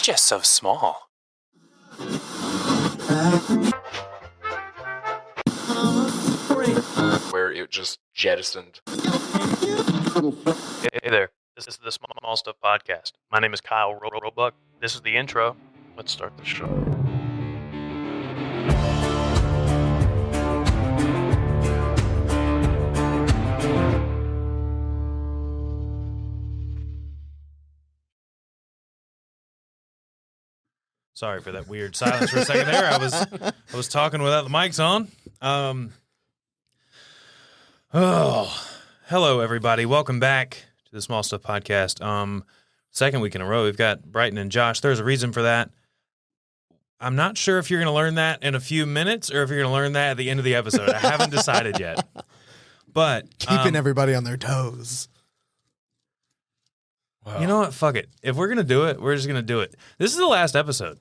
just so small. Where it just jettisoned. Hey there, this is the Small Stuff Podcast. My name is Kyle Roebuck. This is the intro. Let's start the show. Sorry for that weird silence for a second there. I was talking without the mics on. Hello everybody. Welcome back to the Small Stuff Podcast. Second week in a row, we've got Bryton and Josh. There's a reason for that. I'm not sure if you're going to learn that in a few minutes or if you're going to learn that at the end of the episode. I haven't decided yet. But keeping everybody on their toes. Wow. You know what? Fuck it. If we're going to do it, we're just going to do it. This is the last episode.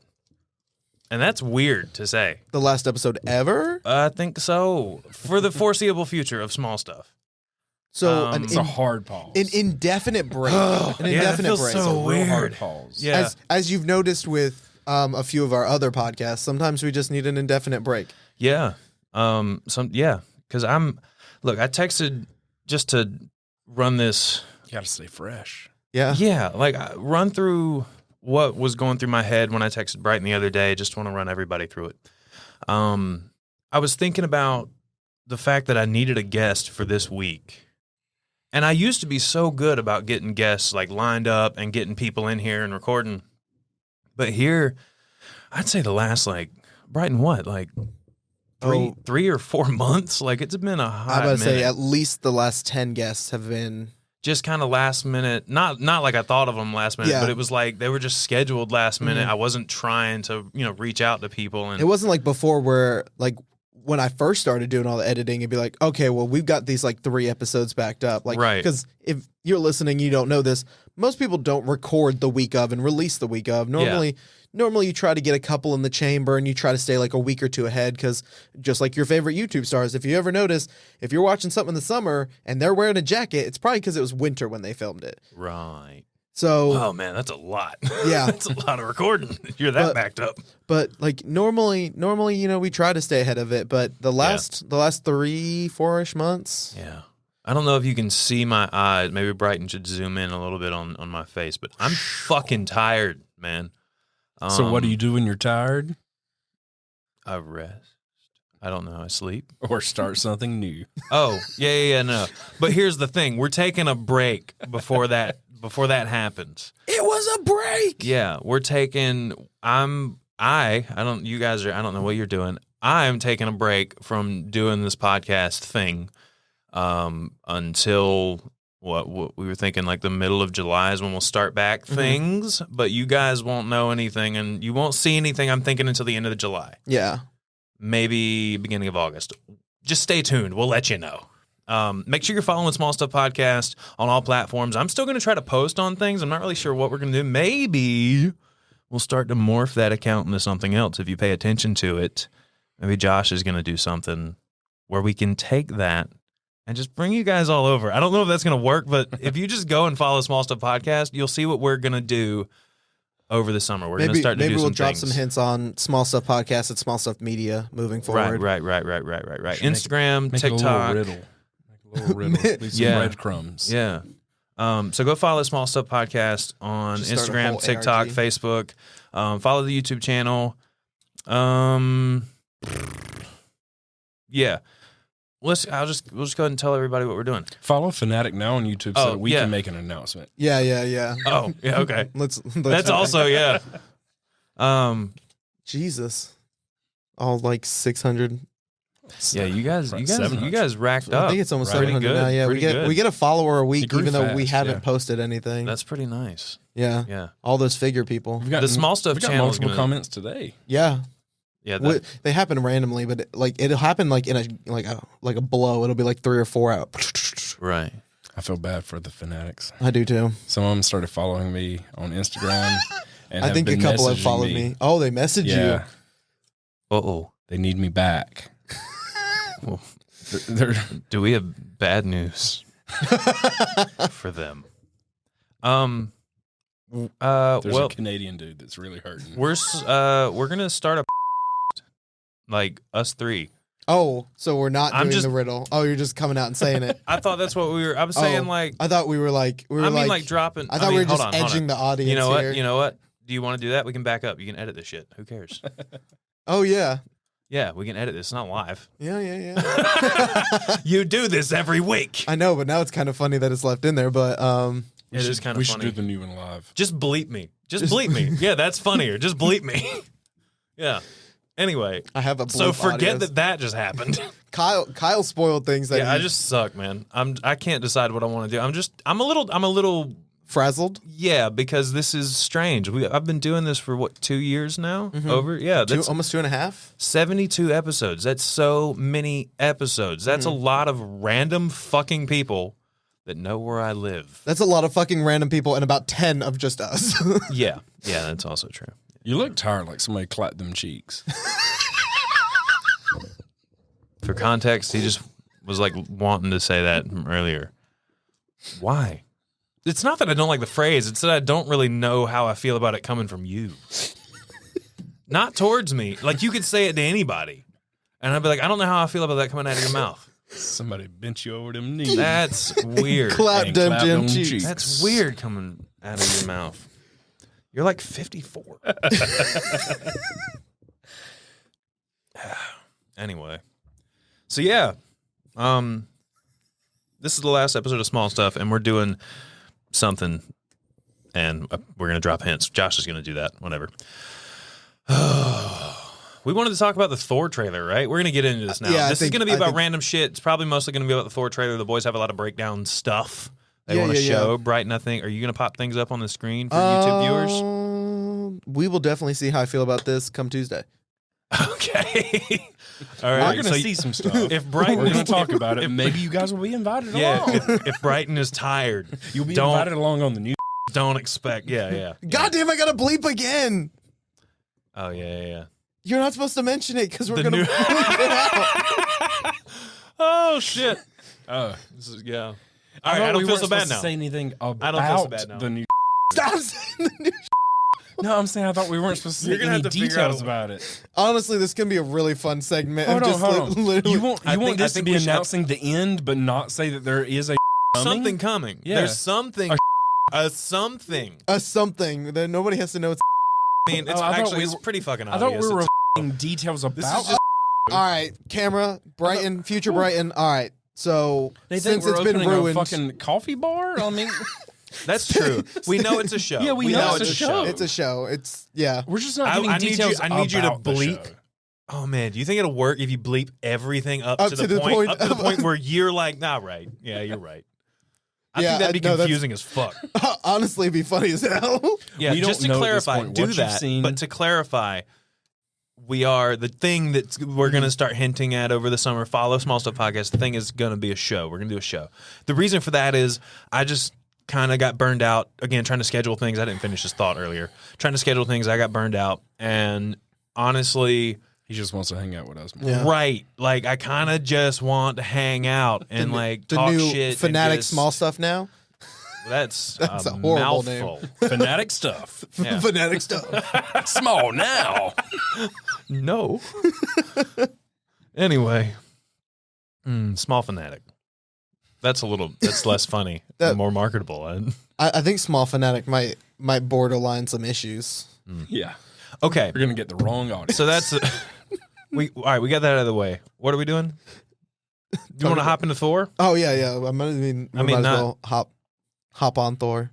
And that's weird to say. The last episode ever? I think so. For the foreseeable future of Small Stuff. So it's a hard pause. An indefinite break. It feels so weird. Hard pause. Yeah. As you've noticed with a few of our other podcasts, sometimes we just need an indefinite break. Yeah. Because I texted just to run this. You got to stay fresh. Yeah. Yeah. Like run through what was going through my head when I texted Bryton the other day. Just want to run everybody through it. I was thinking about the fact that I needed a guest for this week. And I used to be so good about getting guests like lined up and getting people in here and recording. But here, I'd say the last Bryton, what? Three or 4 months? Like it's been a hot minute. I would say at least the last 10 guests have been just kind of last minute, not like I thought of them last minute, but it was like they were just scheduled last minute. Mm-hmm. I wasn't trying to, reach out to people. And it wasn't like before where when I first started doing all the editing, it'd be like, okay, well, we've got these 3 episodes backed up. Right. Because if you're listening, you don't know this, most people don't record the week of and release the week of. Normally you try to get a couple in the chamber and you try to stay a week or two ahead because just like your favorite YouTube stars, if you ever notice, if you're watching something in the summer and they're wearing a jacket, it's probably because it was winter when they filmed it. Right. So, oh man, that's a lot. Yeah. That's a lot of recording. You're that backed up. But normally, we try to stay ahead of it, but the last 3-4-ish months. Yeah. I don't know if you can see my eyes. Maybe Bryton should zoom in a little bit on my face, but I'm fucking tired, man. So what do you do when you're tired? I rest. I don't know. I sleep. Or start something new. Oh, yeah, no. But here's the thing. We're taking a break before that happens. It was a break. Yeah, we're taking I don't know what you're doing. I'm taking a break from doing this podcast thing until what we were thinking the middle of July is when we'll start back things, but you guys won't know anything and you won't see anything I'm thinking until the end of July. Yeah. Maybe beginning of August. Just stay tuned. We'll let you know. Make sure you're following Small Stuff Podcast on all platforms. I'm still going to try to post on things. I'm not really sure what we're going to do. Maybe we'll start to morph that account into something else if you pay attention to it. Maybe Josh is going to do something where we can take that and just bring you guys all over. I don't know if that's going to work, but if you just go and follow Small Stuff Podcast, you'll see what we're going to do over the summer. We're going to start to do some things. Maybe we'll drop some hints on Small Stuff Podcast and Small Stuff Media moving forward. Right. Instagram, TikTok. Make a little riddle. Leave some breadcrumbs. Yeah. So go follow Small Stuff Podcast on Instagram, TikTok, Facebook. Follow the YouTube channel. Yeah. We'll just go ahead and tell everybody what we're doing. Follow FanaticNOW on YouTube so that we can make an announcement. Yeah. Oh, yeah, okay. let's That's also, yeah. Jesus. All 600. Yeah, you guys racked up. I think it's almost 700 now. Yeah, we get a follower a week even though we haven't posted anything. That's pretty nice. Yeah. All those figure people. The Small Stuff channel is multiple comments today. Yeah. Yeah, they happen randomly, but it'll happen in a blow. It'll be 3 or 4 out. Right. I feel bad for the fanatics. I do too. Some of them started following me on Instagram, and I think a couple have followed me. Oh, they messaged you. Uh-oh. They need me back. Well, do we have bad news for them? There's well, a Canadian dude that's really hurting. we're gonna start a like us three. Oh, so we're not I'm doing just- the riddle. Oh, you're just coming out and saying it. I thought that's what we were. I'm saying like. I thought we were like Dropping. I thought we were just edging the audience. You know what? here. You know what? Do you want to do that? We can back up. You can edit this shit. Who cares? Oh yeah. Yeah, we can edit this. It's not live. Yeah. You do this every week. I know, but now it's kind of funny that it's left in there. But It is kind of We funny. should do the new one live. Just bleep me. Just bleep me. Yeah, that's funnier. Just bleep me. Yeah. Anyway, I have a so bleep forget audios. that just happened. Kyle spoiled things that Yeah, I he just suck, man. I can't decide what I want to do. I'm a little frazzled. yeah, because this is strange. I've been doing this for what 2 years now. Over that's Almost 2.5. 72 episodes. That's so many episodes. That's a lot of random fucking people that know where I live. That's a lot of fucking random people and about 10 of just us. Yeah, that's also true. You look tired, like somebody clapped them cheeks. For context, he just was like wanting to say that from earlier. Why? It's not that I don't like the phrase. It's that I don't really know how I feel about it coming from you. Not towards me. Like you could say it to anybody. And I'd be like, I don't know how I feel about that coming out of your mouth. Somebody bent you over them knees. That's weird. Clap And them clap Jim them cheeks. cheeks. That's weird coming out of your mouth. You're like 54. Anyway. So yeah. This is the last episode of Small Stuff, and we're doing something, and we're going to drop hints. Josh is going to do that, whatever. We wanted to talk about the Thor trailer, right? We're going to get into this now. Yeah, This is going to be about random shit. It's probably mostly going to be about the Thor trailer. The boys have a lot of breakdown stuff they want to show. Bryton, I think. Are you going to pop things up on the screen for YouTube viewers? We will definitely see how I feel about this come Tuesday. Okay. All right. We're going to see some stuff. If Bryton We're going is to talk about it. Maybe you guys will be invited along. if Bryton is tired, You'll be don't- invited along on the new. don't expect. Yeah. God damn, I got to bleep again. Oh yeah. You're not supposed to mention it because we're The going to new- bleep it out. Oh shit. Oh, This is I don't feel so bad now. Say anything about I don't feel so bad now. the new. Stop saying the new. No, I'm saying I thought we weren't supposed to You're say gonna any have to figure out details a- about it. Honestly, this can be a really fun segment. Hold of on, just hold on. literally. You want I think this to be we should have- announcing the end, but not say that there is a coming? Something coming. Yeah. There's something. A something. a something that nobody has to know. It's I mean, it's I thought actually we it's were- pretty fucking I obvious. thought we were It's- f***ing details about. This is just all right. Camera, Brighton, future Brighton. All right. So They think since we're it's been opening ruined, a fucking coffee bar. I mean, that's true. We know it's a show. Yeah, we know it's a show. it's a show. It's yeah. we're just not giving details. I need you to about the bleep. show. Oh man, do you think it'll work if you bleep everything up Up to to the the point point up to the of- point where you're like, nah, right? Yeah, you're right. I Yeah, think that'd be no, that's- confusing as fuck. Honestly, it'd be funny as hell. Yeah, We don't just to know at this clarify, point do what you've that. seen. But to clarify, we are the thing that we're going to start hinting at over the summer. Follow Small Stuff Podcast. The thing is going to be a show. We're going to do a show. The reason for that is I just kind of got burned out again trying to schedule things. I didn't finish this thought earlier. Trying to schedule things, I got burned out, and honestly, He just wants to hang out with us more. Yeah. right? Like I kind of just want to hang out and like The talk new shit. and Fanatic just- Small Stuff now. That's a a horrible name. mouthful. Fanatic stuff. Yeah. Fanatic stuff. Small now. No. Anyway, small fanatic. That's less funny. That- More marketable. I think Small Fanatic might borderline some issues. Yeah, Okay, we're gonna get the wrong audience. so that's all right. We got that out of the way. What are we doing? Do you want to hop into Thor? Oh yeah. I mean, we might as not- well hop on Thor.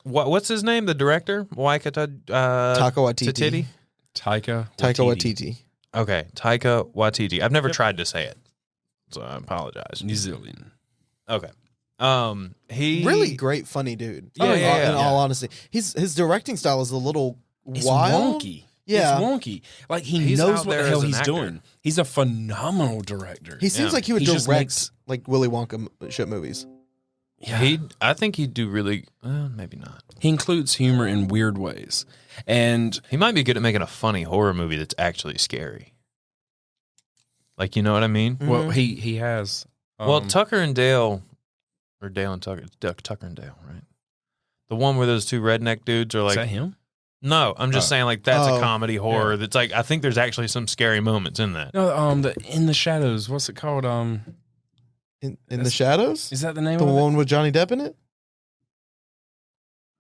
What's his name? The director? Waikata Taika Waititi. Tatiti? Taika Waititi. Okay, Taika Waititi. I've never tried to say it, so I apologize. New Zealand. Okay. He Really great, funny dude. Yeah, yeah. In all honesty, his directing style is a little It's wild. wonky. Yeah. It's wonky. Like he He's knows out what there the hell as an he's actor. doing. He's a phenomenal director. He seems Yeah. like he would He just direct makes- like Willy Wonka shit movies. yeah. I think he'd do really. Maybe not. He includes humor in weird ways, and He might be good at making a funny horror movie that's actually scary. Like, you know what I mean? well, he has. Well, Tucker and Dale, or Dale and Tucker, Tucker and Dale, right? The one where those two redneck dudes are Is like, that him? no, I'm just saying like that's Oh. a comedy horror. That's like I think there's actually some scary moments in that. No, the In the Shadows. What's it called? In the Shadows? Is that the name The of it? one with Johnny Depp in it?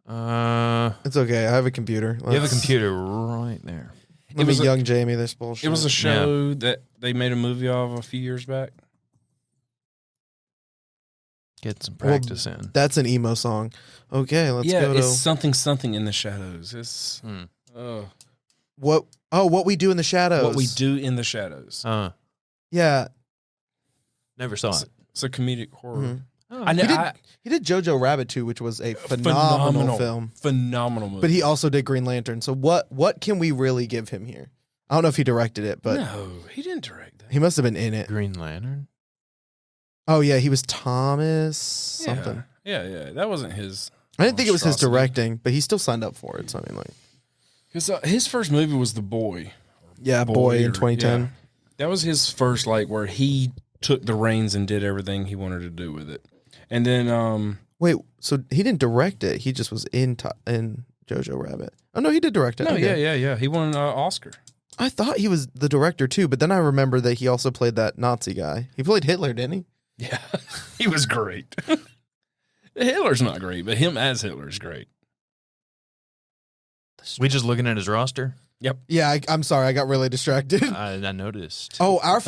You It's okay. I have a computer. have a computer right there. Let me was a- young Jamie this bullshit. It was a show that they made a movie of a few years back. Get some practice in. That's an emo song. Okay, let's Yeah, go to it's something in the shadows. It's what we do in the shadows. what we do in the shadows. Yeah. Never saw it. It's a comedic horror. Mhm. I know. He did Jojo Rabbit too, which was a phenomenal film. Phenomenal movie. But he also did Green Lantern. So what can we really give him here? I don't know if he directed it, but no, he didn't direct that. he must have been in it. Green Lantern. Oh yeah, he was Thomas something. Yeah. That wasn't his. I didn't think it was his monstrosity. directing, but he still signed up for it. So I mean, like, Because his first movie was The Boy. yeah, Boy in or- 2010. yeah. That was his first, like, where he took the reins and did everything he wanted to do with it. And then, Wait, so he didn't direct it? He just was in Jojo Rabbit. Oh no, he did direct it. no, Okay. yeah. He won an Oscar. I thought he was the director too, but then I remember that he also played that Nazi guy. He played Hitler, didn't he? Yeah, he was great. Hitler's not great, but him as Hitler's great. We just looking at his roster. Yeah, I'm sorry, I got really distracted. I noticed. Oh, our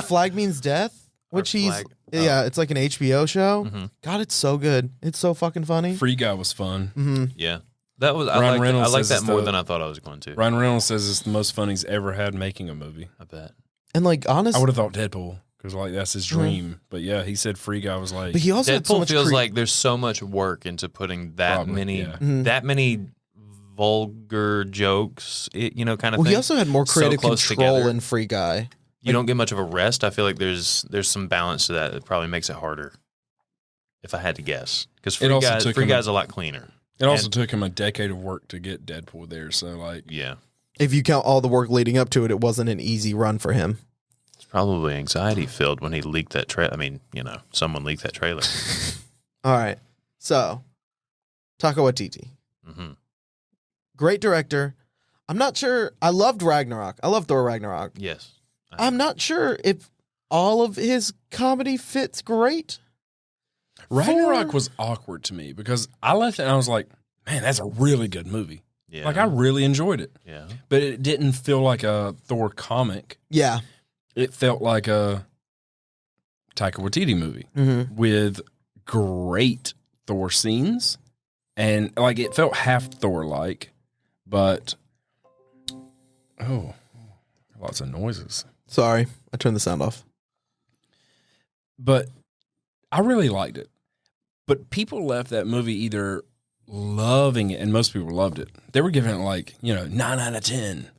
flag means death, which Our he's Flag- yeah, it's like an HBO show. Mhm. God, it's so good. It's so fucking funny. Free Guy was fun. hmm Yeah, that was. Ryan I Reynolds like says that it's more the- than I thought I was going to. Ryan Reynolds says it's the most fun he's ever had making a movie. I bet. And like I honestly, would have thought Deadpool because like that's his dream. But yeah, he said Free Guy was like but he also had so Deadpool much feels like there's so much work into putting that Probably, many yeah. Mhm. that many vulgar jokes. Kind of Well, thing. he also had more so creative close control together. in Free Guy. You don't get much of a rest. I feel like there's some balance to that probably makes it harder. If I had to guess, because It also took Free him Guy's a lot cleaner. it also took him a decade of work to get Deadpool there. So like Yeah, If you count all the work leading up to it, it wasn't an easy run for him. it's probably anxiety filled when he leaked that trailer. I mean, someone leaked that trailer. All right, so Taika Waititi, hmm great director. I'm not sure. I loved Ragnarok. I love Thor Ragnarok. Yes, I'm not sure if all of his comedy fits great. Ragnarok For- was awkward to me because I left it and I was like, man, that's a really good movie. yeah, Like I really enjoyed it, yeah. but it didn't feel like a Thor comic. Yeah. It felt like a Taika Waititi movie Mm-hmm. with great Thor scenes, and like it felt half Thor like, but lots of noises. Sorry, I turned the sound off. But I really liked it. But people left that movie either loving it, and most people loved it. They were giving it like, 9 out of 10.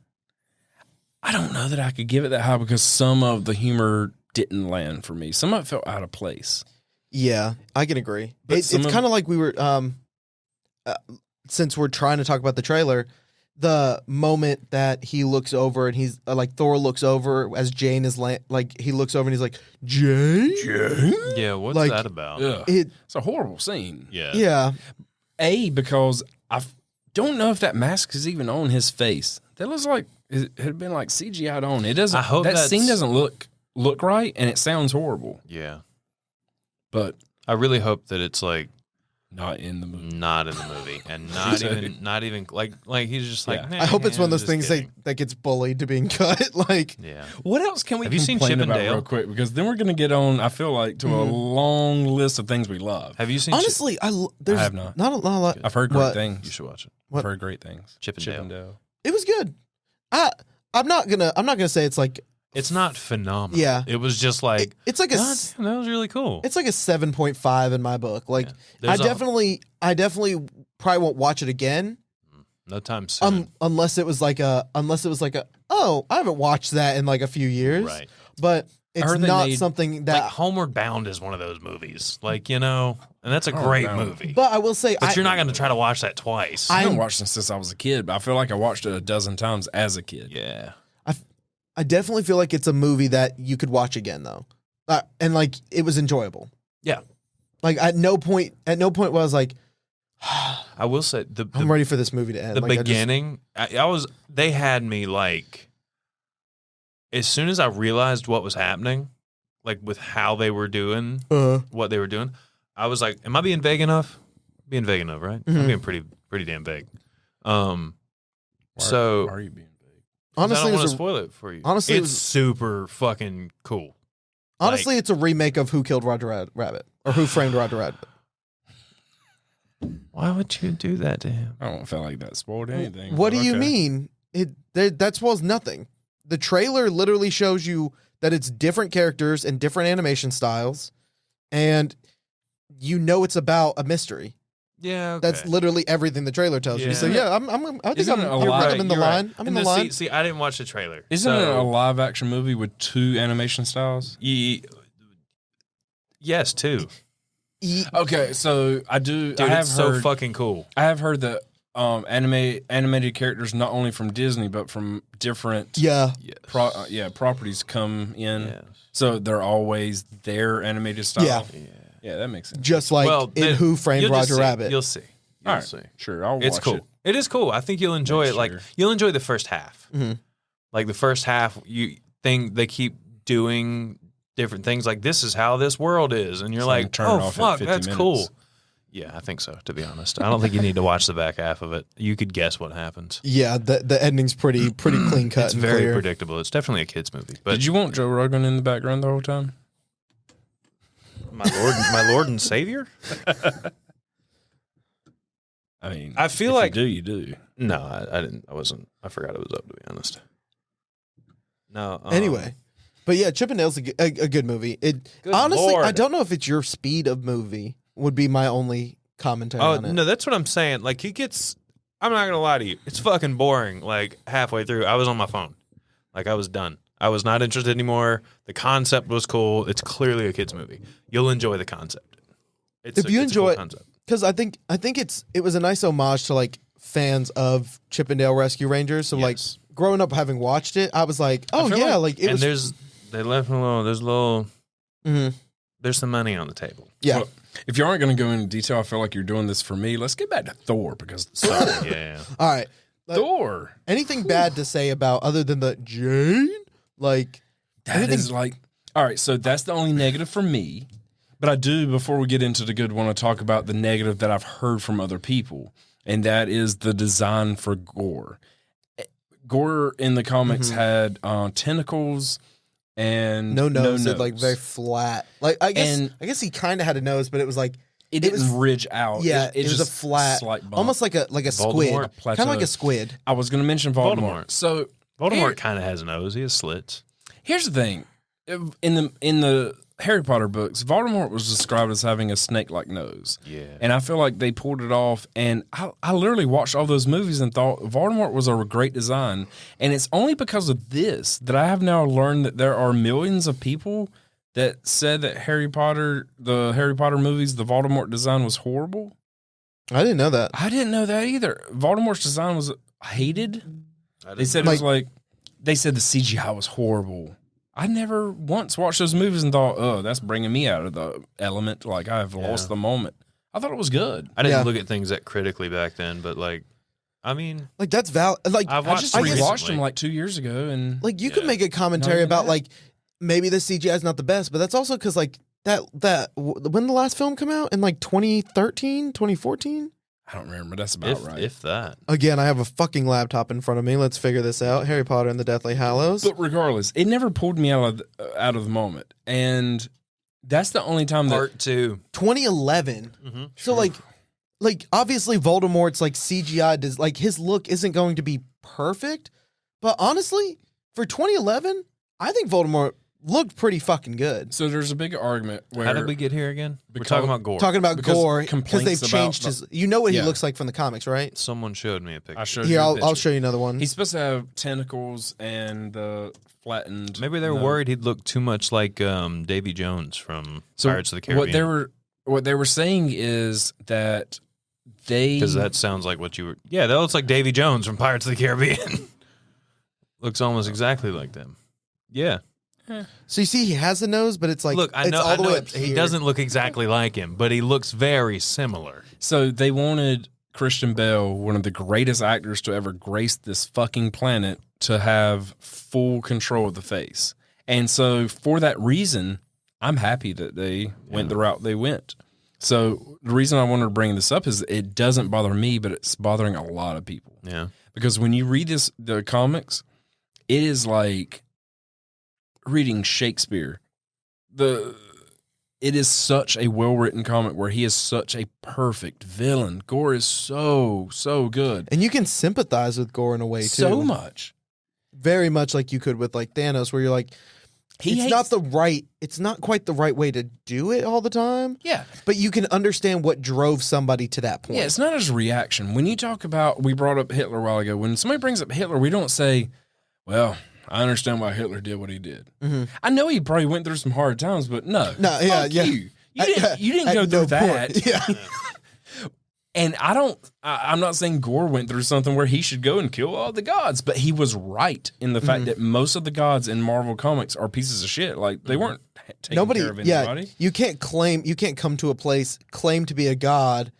I don't know that I could give it that high because some of the humor didn't land for me. Some of it felt out of place. Yeah, I can agree. But It's some of- kind of like we were, since we're trying to talk about the trailer, the moment that he looks over and he's like Thor looks over as Jane is he looks over and he's like, Jane? Yeah, what's Like- that about? Ugh. It, It's a horrible scene. yeah. Because I don't know if that mask is even on his face. That looks like it had been like CGI'd on. It doesn't. I hope that that's- scene doesn't look right, and it sounds horrible. Yeah. But I really hope that it's like not in the movie. not in the movie and not even like he's just like. Yeah. "Nah, I hope it's one of those just things kidding." that gets bullied to being cut. Like, Yeah. What else can we Have you seen complain about Chippendale? real quick? Because then we're going to get on, I feel like, to a long list of things we love. Have you seen? honestly, there's I have not. not a lot. I've heard great What? You things. should watch it. What? I've heard great things. Chippendale. It was good. I'm not gonna say it's like It's not phenomenal. Yeah. It was just like. it's like a God damn, that was really cool. it's like a 7.5 in my book. Like Yeah. I There's definitely probably won't watch it again no time soon. unless it was like a oh, I haven't watched that in like a few years. Right. But it's heard they not made- something Like that Homeward Bound is one of those movies. Like, and that's a Oh, great no. movie. but I will say But you're not going to try to watch that twice. I haven't watched it since I was a kid, but I feel like I watched it a dozen times as a kid. yeah. I definitely feel like it's a movie that you could watch again though. And like it was enjoyable. Yeah. Like at no point was I was like, I will say I'm ready for this movie to end. The beginning, they had me like, as soon as I realized what was happening, like with how they were doing what they were doing, I was like, am I being vague enough? Being vague enough, right? I'm being pretty damn vague. Why are you being vague? Honestly, I don't want to spoil it for you. Honestly, it's super fucking cool. Honestly, it's a remake of Who Killed Roger Rabbit or Who Framed Roger Rabbit. Why would you do that to him? I don't feel like that spoiled anything. What do you mean? That spoils nothing. The trailer literally shows you that it's different characters and different animation styles, and you know it's about a mystery. Yeah, okay. That's literally everything the trailer tells you. So yeah, I'm in the line. I'm in the line. See, I didn't watch the trailer. Isn't it a live action movie with 2 animation styles? Yes, 2. Okay, so I do. Dude, I have it's heard, so fucking cool. I have heard that animated characters not only from Disney but from different properties come in. Yes. So they're always their animated style. Yeah, that makes sense. Just like in Who Framed Roger Rabbit. You'll see. You'll see. Sure, I'll watch it's cool. It is cool. I think you'll enjoy it. Like you'll enjoy the first half. Mm-hmm. Like the first half, they keep doing different things. Like this is how this world is, and you're like, oh fuck, that's cool. Yeah, I think so. To be honest, I don't think you need to watch the back half of it. You could guess what happens. Yeah, the ending's pretty clean cut. It's very predictable. It's definitely a kids movie. But did you want Joe Rogan in the background the whole time? My Lord and Savior? I mean, I feel like you do. No, I didn't. I wasn't. I forgot it was up, to be honest. No. Anyway, but yeah, Chip and Dale's a good movie. Honestly, Lord. I don't know if it's your speed of movie. Would be my only commentary on it. No, that's what I'm saying. Like I'm not gonna lie to you. It's fucking boring. Like halfway through, I was on my phone. Like I was done. I was not interested anymore. The concept was cool. It's clearly a kids movie. You'll enjoy the concept. If you enjoy it, because I think it was a nice homage to like fans of Chip and Dale Rescue Rangers. So like growing up having watched it, I was like, oh yeah, like it was. They left a little. There's a little. Mm-hmm. There's some money on the table. Yeah. Well, if you aren't going to go into detail, I feel like you're doing this for me. Let's get back to Thor because yeah. All right. Thor. Anything bad to say about other than the Jane? Like that is like all right. So that's the only negative for me. But I do, before we get into the good, want to talk about the negative that I've heard from other people, and that is the design for Gorr. Gorr in the comics had tentacles. And no nose. It, like very flat. Like I guess he kind of had a nose, but it was like it didn't ridge out. Yeah, it was a flat, almost like a squid, kind of like a squid. I was going to mention Voldemort. So Voldemort kind of has a nose. He has slits. Here's the thing: in the Harry Potter books, Voldemort was described as having a snake-like nose. Yeah, and I feel like they pulled it off. And I literally watched all those movies and thought Voldemort was a great design. And it's only because of this that I have now learned that there are millions of people that said that the Harry Potter movies, the Voldemort design was horrible. I didn't know that. I didn't know that either. Voldemort's design was hated. They said it was like they said the CGI was horrible. I never once watched those movies and thought, oh, that's bringing me out of the element. Like, I've lost the moment. I thought it was good. I didn't look at things that critically back then, but, like, I mean... Like, that's valid. Like, I just rewatched them, like, 2 years ago, and... Like, you could make a commentary about, like, maybe the CGI is not the best, but that's also because, like, when the last film come out? In, like, 2013, 2014? I don't remember. That's about right. If that. Again, I have a fucking laptop in front of me. Let's figure this out. Harry Potter and the Deathly Hallows. But regardless, it never pulled me out of the moment. And that's the only time Part 2. 2011. Mm-hmm. So, like obviously Voldemort's, like, CGI, like, his look isn't going to be perfect. But honestly, for 2011, I think Voldemort looked pretty fucking good. So there's a big argument where... How did we get here again? We're talking about Gorr. Talking about Gorr because they've changed his... You know what he looks like from the comics, right? Someone showed me a picture. I showed Here, you I'll show you another one. He's supposed to have tentacles and the flattened... Maybe they were worried he'd look too much like Davy Jones from Pirates of the Caribbean. What they were saying is that they... Because that sounds like what you were... Yeah, that looks like Davy Jones from Pirates of the Caribbean. Looks almost exactly like them. Yeah. So you see, he has a nose, but it's like Look, I it's know, all the way up he here. doesn't look exactly like him, but he looks very similar. So they wanted Christian Bale, one of the greatest actors to ever grace this fucking planet, to have full control of the face. And so for that reason, I'm happy that they went the route they went. So the reason I wanted to bring this up is it doesn't bother me, but it's bothering a lot of people. Yeah. Because when you read the comics, it is like reading Shakespeare. It is such a well-written comic where he is such a perfect villain. Gorr is so good. And you can sympathize with Gorr in a way too. So much. Very much like you could with like Thanos, where you're like, it's not quite the right way to do it all the time. Yeah. But you can understand what drove somebody to that point. Yeah, it's not as a reaction. When you talk about, we brought up Hitler a while ago. When somebody brings up Hitler, we don't say, well, I understand why Hitler did what he did. Mm-hmm. I know he probably went through some hard times, but no. Yeah. You didn't go through that. Yeah. And I'm not saying Gorr went through something where he should go and kill all the gods, but he was right in the fact that most of the gods in Marvel Comics are pieces of shit. Like, they weren't taking care of anybody. Yeah, you can't come to a place, claim to be a god,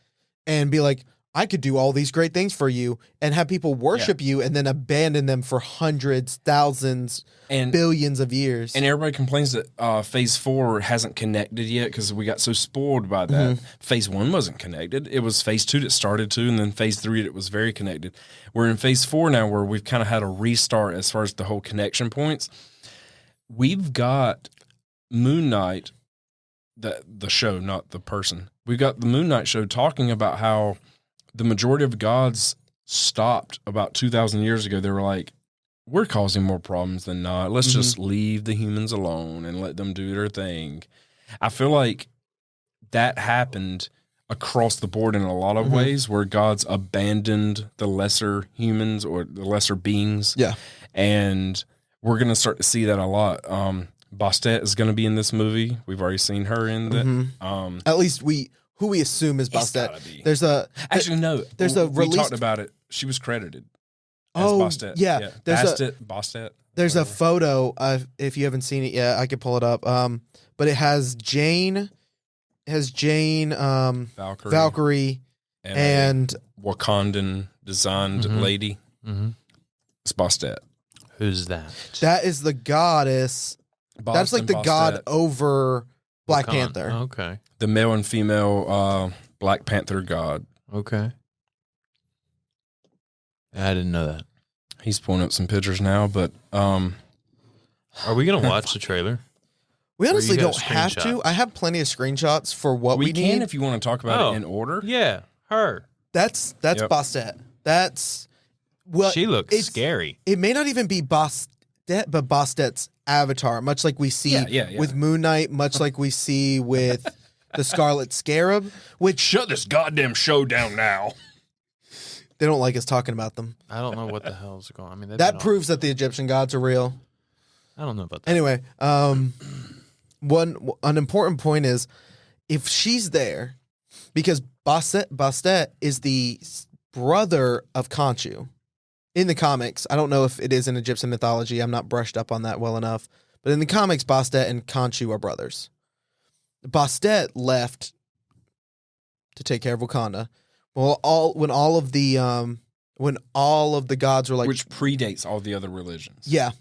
and be like, I could do all these great things for you, and have people worship you and then abandon them for hundreds, thousands, and billions of years. And everybody complains that Phase 4 hasn't connected yet because we got so spoiled by that. Phase 1 wasn't connected. It was Phase 2 that started to, and then Phase 3 that was very connected. We're in Phase 4 now where we've kind of had a restart as far as the whole connection points. We've got Moon Knight, the show, not the person. We've got the Moon Knight show talking about how the majority of gods stopped about 2,000 years ago. They were like, we're causing more problems than not. Let's just leave the humans alone and let them do their thing. I feel like that happened across the board in a lot of ways where gods abandoned the lesser humans or the lesser beings. Yeah. And we're going to start to see that a lot. Bastet is going to be in this movie. We've already seen her in that. At least who we assume is Bastet. There's a we talked about it. She was credited as Bastet. Yeah. Bastet. There's a photo if you haven't seen it yet, I could pull it up. But it has Jane, Valkyrie, and Wakandan designed lady. It's Bastet. Who's that? That is the goddess. That's like the god over Black Panther. Okay. The male and female Black Panther god. Okay. I didn't know that. He's pulling up some pictures now, but are we gonna watch the trailer? We honestly don't have to. I have plenty of screenshots for what we can need. if you want to talk about it in order. Yeah, her. That's Bastet. That's she looks scary. It may not even be Bastet, but Bastet's avatar, much like we see with Moon Knight, much like we see with the Scarlet Scarab. Which shut this goddamn show down now. They don't like us talking about them. I don't know what the hell's going on. I mean, that proves that the Egyptian gods are real. I don't know about that. Anyway, an important point is if she's there, because Bastet is the brother of Khonshu in the comics. I don't know if it is in Egyptian mythology. I'm not brushed up on that well enough. But in the comics, Bastet and Khonshu are brothers. Bastet left to take care of Wakanda. Well, when all of the gods were like, which predates all the other religions. Yeah,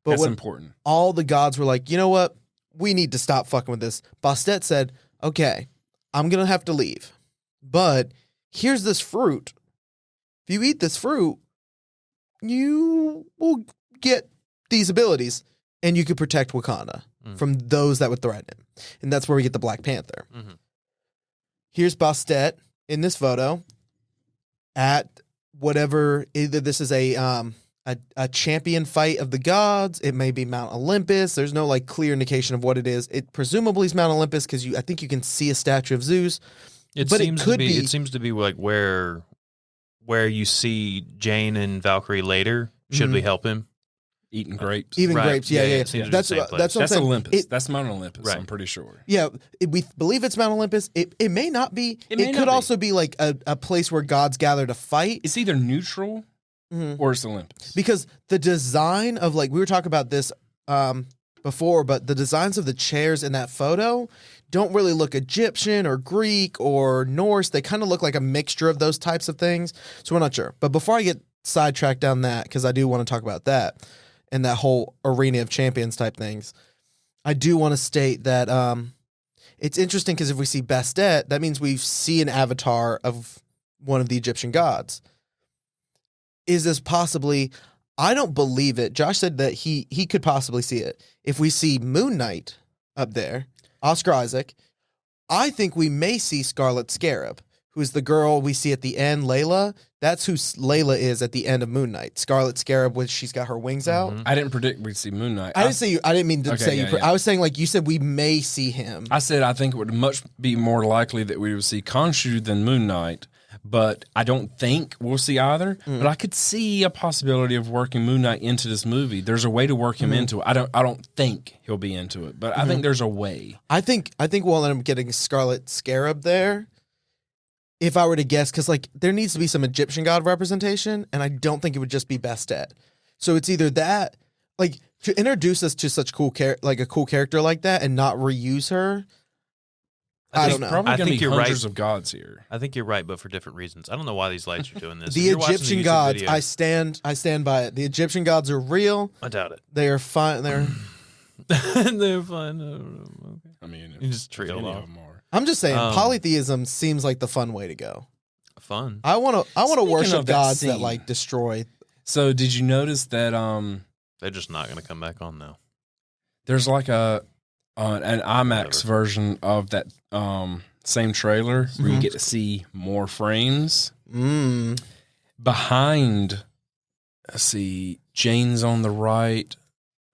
but that's important. All the gods were like, you know what? We need to stop fucking with this. Bastet said, okay, I'm gonna have to leave, but here's this fruit. If you eat this fruit, you will get these abilities, and you could protect Wakanda from those that would threaten him, and that's where we get the Black Panther. Here's Bastet in this photo at whatever, either this is a champion fight of the gods, it may be Mount Olympus. There's no like clear indication of what it is. It presumably is Mount Olympus because I think you can see a statue of Zeus. It seems to be like where you see Jane and Valkyrie later. Should we help him? Eating grapes. Grapes, yeah. That's what I'm saying. Olympus. That's Mount Olympus, right. I'm pretty sure. Yeah, we believe it's Mount Olympus. It may not be. It could also be like a place where gods gather to fight. It's either neutral or it's Olympus. Because the design of, like, we were talking about this before, but the designs of the chairs in that photo don't really look Egyptian or Greek or Norse. They kind of look like a mixture of those types of things. So we're not sure. But before I get sidetracked down that, because I do want to talk about that and that whole Arena of Champions type things, I do want to state that it's interesting because if we see Bastet, that means we see an avatar of one of the Egyptian gods. Is this possibly... I don't believe it. Josh said that he could possibly see it. If we see Moon Knight up there, Oscar Isaac, I think we may see Scarlet Scarab, who is the girl we see at the end, Layla. That's who Layla is at the end of Moon Knight. Scarlet Scarab, which she's got her wings out. I didn't predict we'd see Moon Knight. I didn't mean to say you. yeah. I was saying like you said we may see him. I said I think it would much be more likely that we would see Khonshu than Moon Knight. But I don't think we'll see either. But I could see a possibility of working Moon Knight into this movie. There's a way to work him into it. I don't think he'll be into it, but I think there's a way. I think we'll end up getting Scarlet Scarab there. If I were to guess, because like there needs to be some Egyptian god representation, and I don't think it would just be Bastet. So it's either that, like to introduce us to such a cool character like that, and not reuse her. I don't know. Probably I going to think be you're hundreds right. of gods here. I think you're right, but for different reasons. I don't know why these lights are doing this. The If you're watching Egyptian YouTube gods, video- I stand by it. The Egyptian gods are real. I doubt it. They are fine. They're. They're fine. Okay. I mean, You just if trail any off. of them are. I'm just saying, Um, polytheism seems like the fun way to go. Fun. I want to Speaking worship of that gods that scene. like destroy. So did you notice that They're just not going to come back on now. there's like an IMAX Whatever. version of that same trailer where you get to see more frames behind? Let's see, Jane's on the right,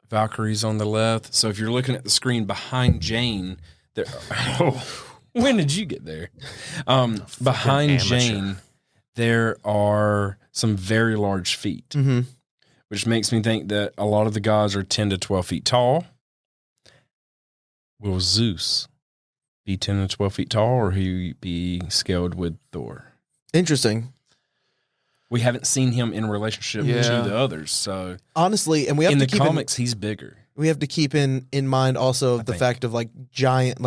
Valkyrie's on the left. So if you're looking at the screen behind Jane, there. When did you get there? Behind amateur. Jane, there are some very large feet, which makes me think that a lot of the gods are 10 to 12 feet tall. Will Zeus be 10 to 12 feet tall, or he be scaled with Thor? Interesting. We haven't seen him in relationship Yeah. to the others, so Honestly, and we have in to the keep comics, he's bigger. we have to keep in mind also the think. fact of like giant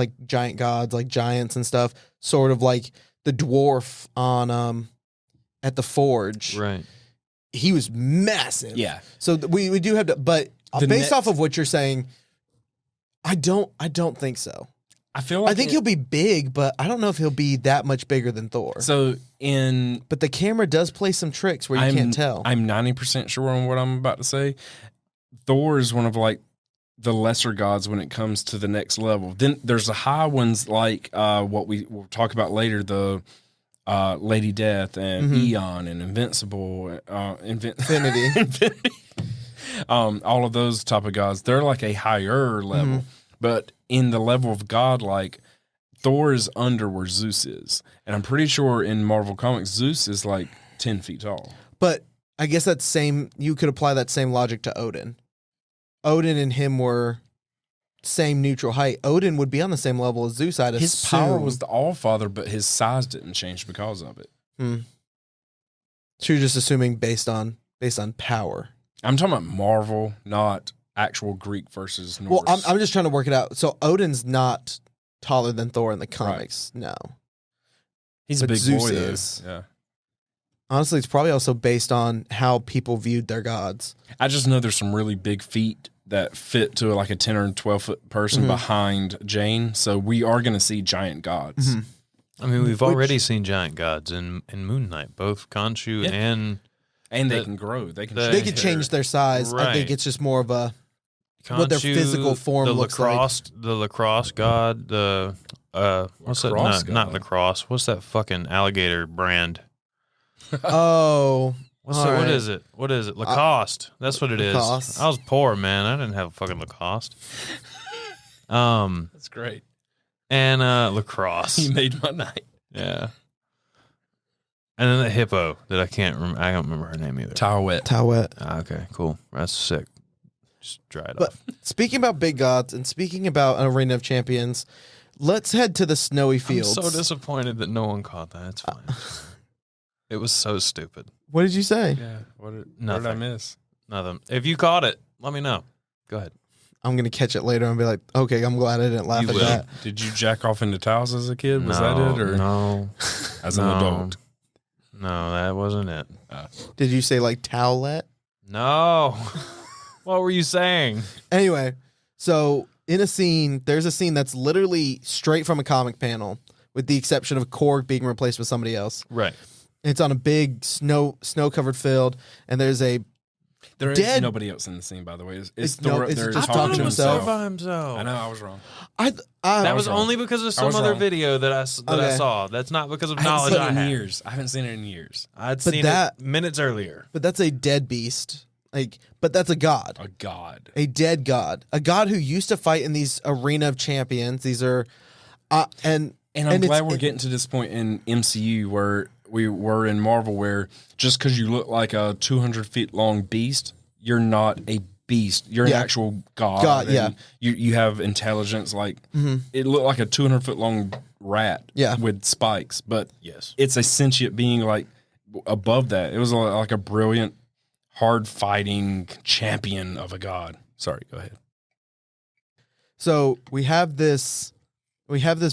gods, like giants and stuff, sort of like the dwarf on at the forge. Right. He was massive. Yeah. So we do have to, but The based next- off of what you're saying, I don't think so. I feel like I think he'll be big, but I don't know if he'll be that much bigger than Thor. So in But the camera does play some tricks where you can't tell. I'm 90% sure on what I'm about to say. Thor is one of like the lesser gods when it comes to the next level. Then there's the high ones like what we will talk about later, the Lady Death and Eon and Invincible, Infinity. all of those type of gods. They're like a higher level, but in the level of God, like Thor is under where Zeus is, and I'm pretty sure in Marvel Comics Zeus is like 10 feet tall. But I guess you could apply that same logic to Odin. Odin and him were same neutral height. Odin would be on the same level as Zeus, I'd His assume. power was the All Father, but his size didn't change because of it. So you're just assuming based on power. I'm talking about Marvel, not actual Greek versus Norse. Well, I'm just trying to work it out. So Odin's not taller than Thor in the comics. No. He's but a big Zeus boy, though. is. Yeah. Honestly, it's probably also based on how people viewed their gods. I just know there's some really big feet that fit to like a 10 or 12 foot person behind Jane. So we are going to see giant gods. I mean, we've already seen giant gods in Moon Knight, both Khonshu and And they The- can grow. They can. the- They could change their size. I think Right. it's just more of a what their Khonshu, physical form the looks lacrosse, The lacrosse god, the what's that? Lacrosse Not god. lacrosse. What's that fucking alligator brand? oh. What Alright. is it? What is it? Lacoste. That's what it is. Lacoste. I was poor, man. I didn't have a fucking Lacoste. That's great. And lacrosse. He made my night. Yeah. And then the hippo that I can't remember. I don't remember her name either. Towet. Towet. Okay, cool. That's sick. Just dry it But off. speaking about big gods and speaking about an Arena of Champions, let's head to the snowy I'm fields. so disappointed that no one caught that. It's fine. It was so stupid. What did you say? Yeah. What did I Nothing. miss? Nothing. If you caught it, let me know. Go ahead. I'm gonna catch it later and be like, okay, I'm glad I didn't laugh You at will. that. Did you jack off into towels as a kid? Was that it? Or no, as an adult? No, that wasn't it. Did you say like towelette? No. What were you saying? Anyway, so in a scene, there's a scene that's literally straight from a comic panel, with the exception of Korg being replaced with somebody else. Right. It's on a big snow-covered field, and there's a There is dead. nobody else in the scene, by the way. It's no, Thor up it's there just I talking thought to it was himself. so by himself. I know, I was wrong. That was was wrong. only because of I some was other wrong. video that I Okay. saw. That's not because of I haven't knowledge seen I it in had. years. I haven't seen it in years. I'd But seen that- it minutes earlier. But that's a dead beast. But that's a god. A god. A dead god. A god who used to fight in these arena of champions. These are and I'm it's- glad we're getting to this point in MCU where we were in Marvel, where just because you look like a 200 feet long beast, you're not a beast. You're an Yeah. actual god. God, and yeah. You have intelligence. Like it looked like a 200 foot long rat. Yeah. With spikes, but Yes. it's a sentient being like above that. It was like a brilliant, hard fighting champion of a god. Sorry, go ahead. So we have this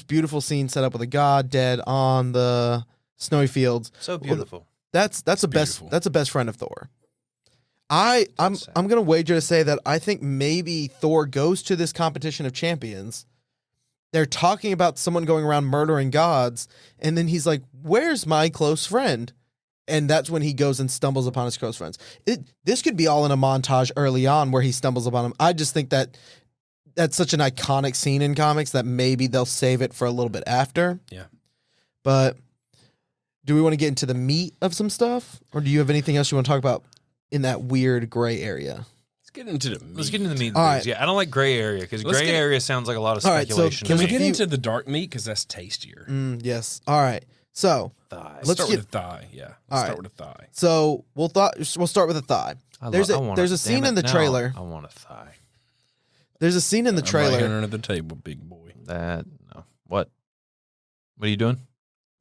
beautiful scene set up with a god dead on the snowy fields. So beautiful. That's a beautiful. best friend of Thor. I'm gonna wager to say that I think maybe Thor goes to this competition of champions. They're talking about someone going around murdering gods, and then he's like, "Where's my close friend?" And that's when he goes and stumbles upon his close friends. This could be all in a montage early on where he stumbles upon him. I just think that that's such an iconic scene in comics that maybe they'll save it for a little bit after. Yeah. But do we want to get into the meat of some stuff? Or do you have anything else you want to talk about in that weird gray area? Let's get into the meat. Let's get into the meat of All things. right. Yeah, I don't like gray area because Let's gray get it- area sounds like a lot of All right, so speculation. can to Can we me. get you- into the dark meat because that's tastier? Yes. All right. So Thighs. Let's Start get- with a thigh. Yeah. All Start right. with a thigh. so we'll start with a thigh. There's a scene in the trailer. I want a thigh. There's a scene in the I'm right trailer. here under the table, big boy. That no. What? What are you doing?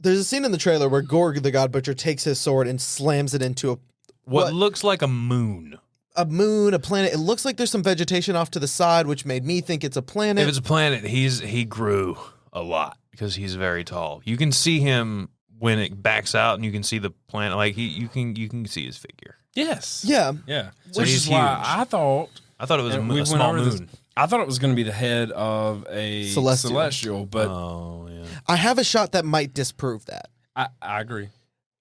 There's a scene in the trailer where Gorr the God Butcher takes his sword and slams it into What looks like a moon? a moon, a planet. It looks like there's some vegetation off to the side, which made me think it's a planet. If it's a planet, he grew a lot because he's very tall. You can see him when it backs out, and you can see the planet. Like you can see his figure. Yes. Yeah. Yeah. So Which he's is why huge. I thought I thought it was and a we went small over this- moon. I thought it was going to be the head of a Celestial. but Oh yeah. I have a shot that might disprove that. I agree.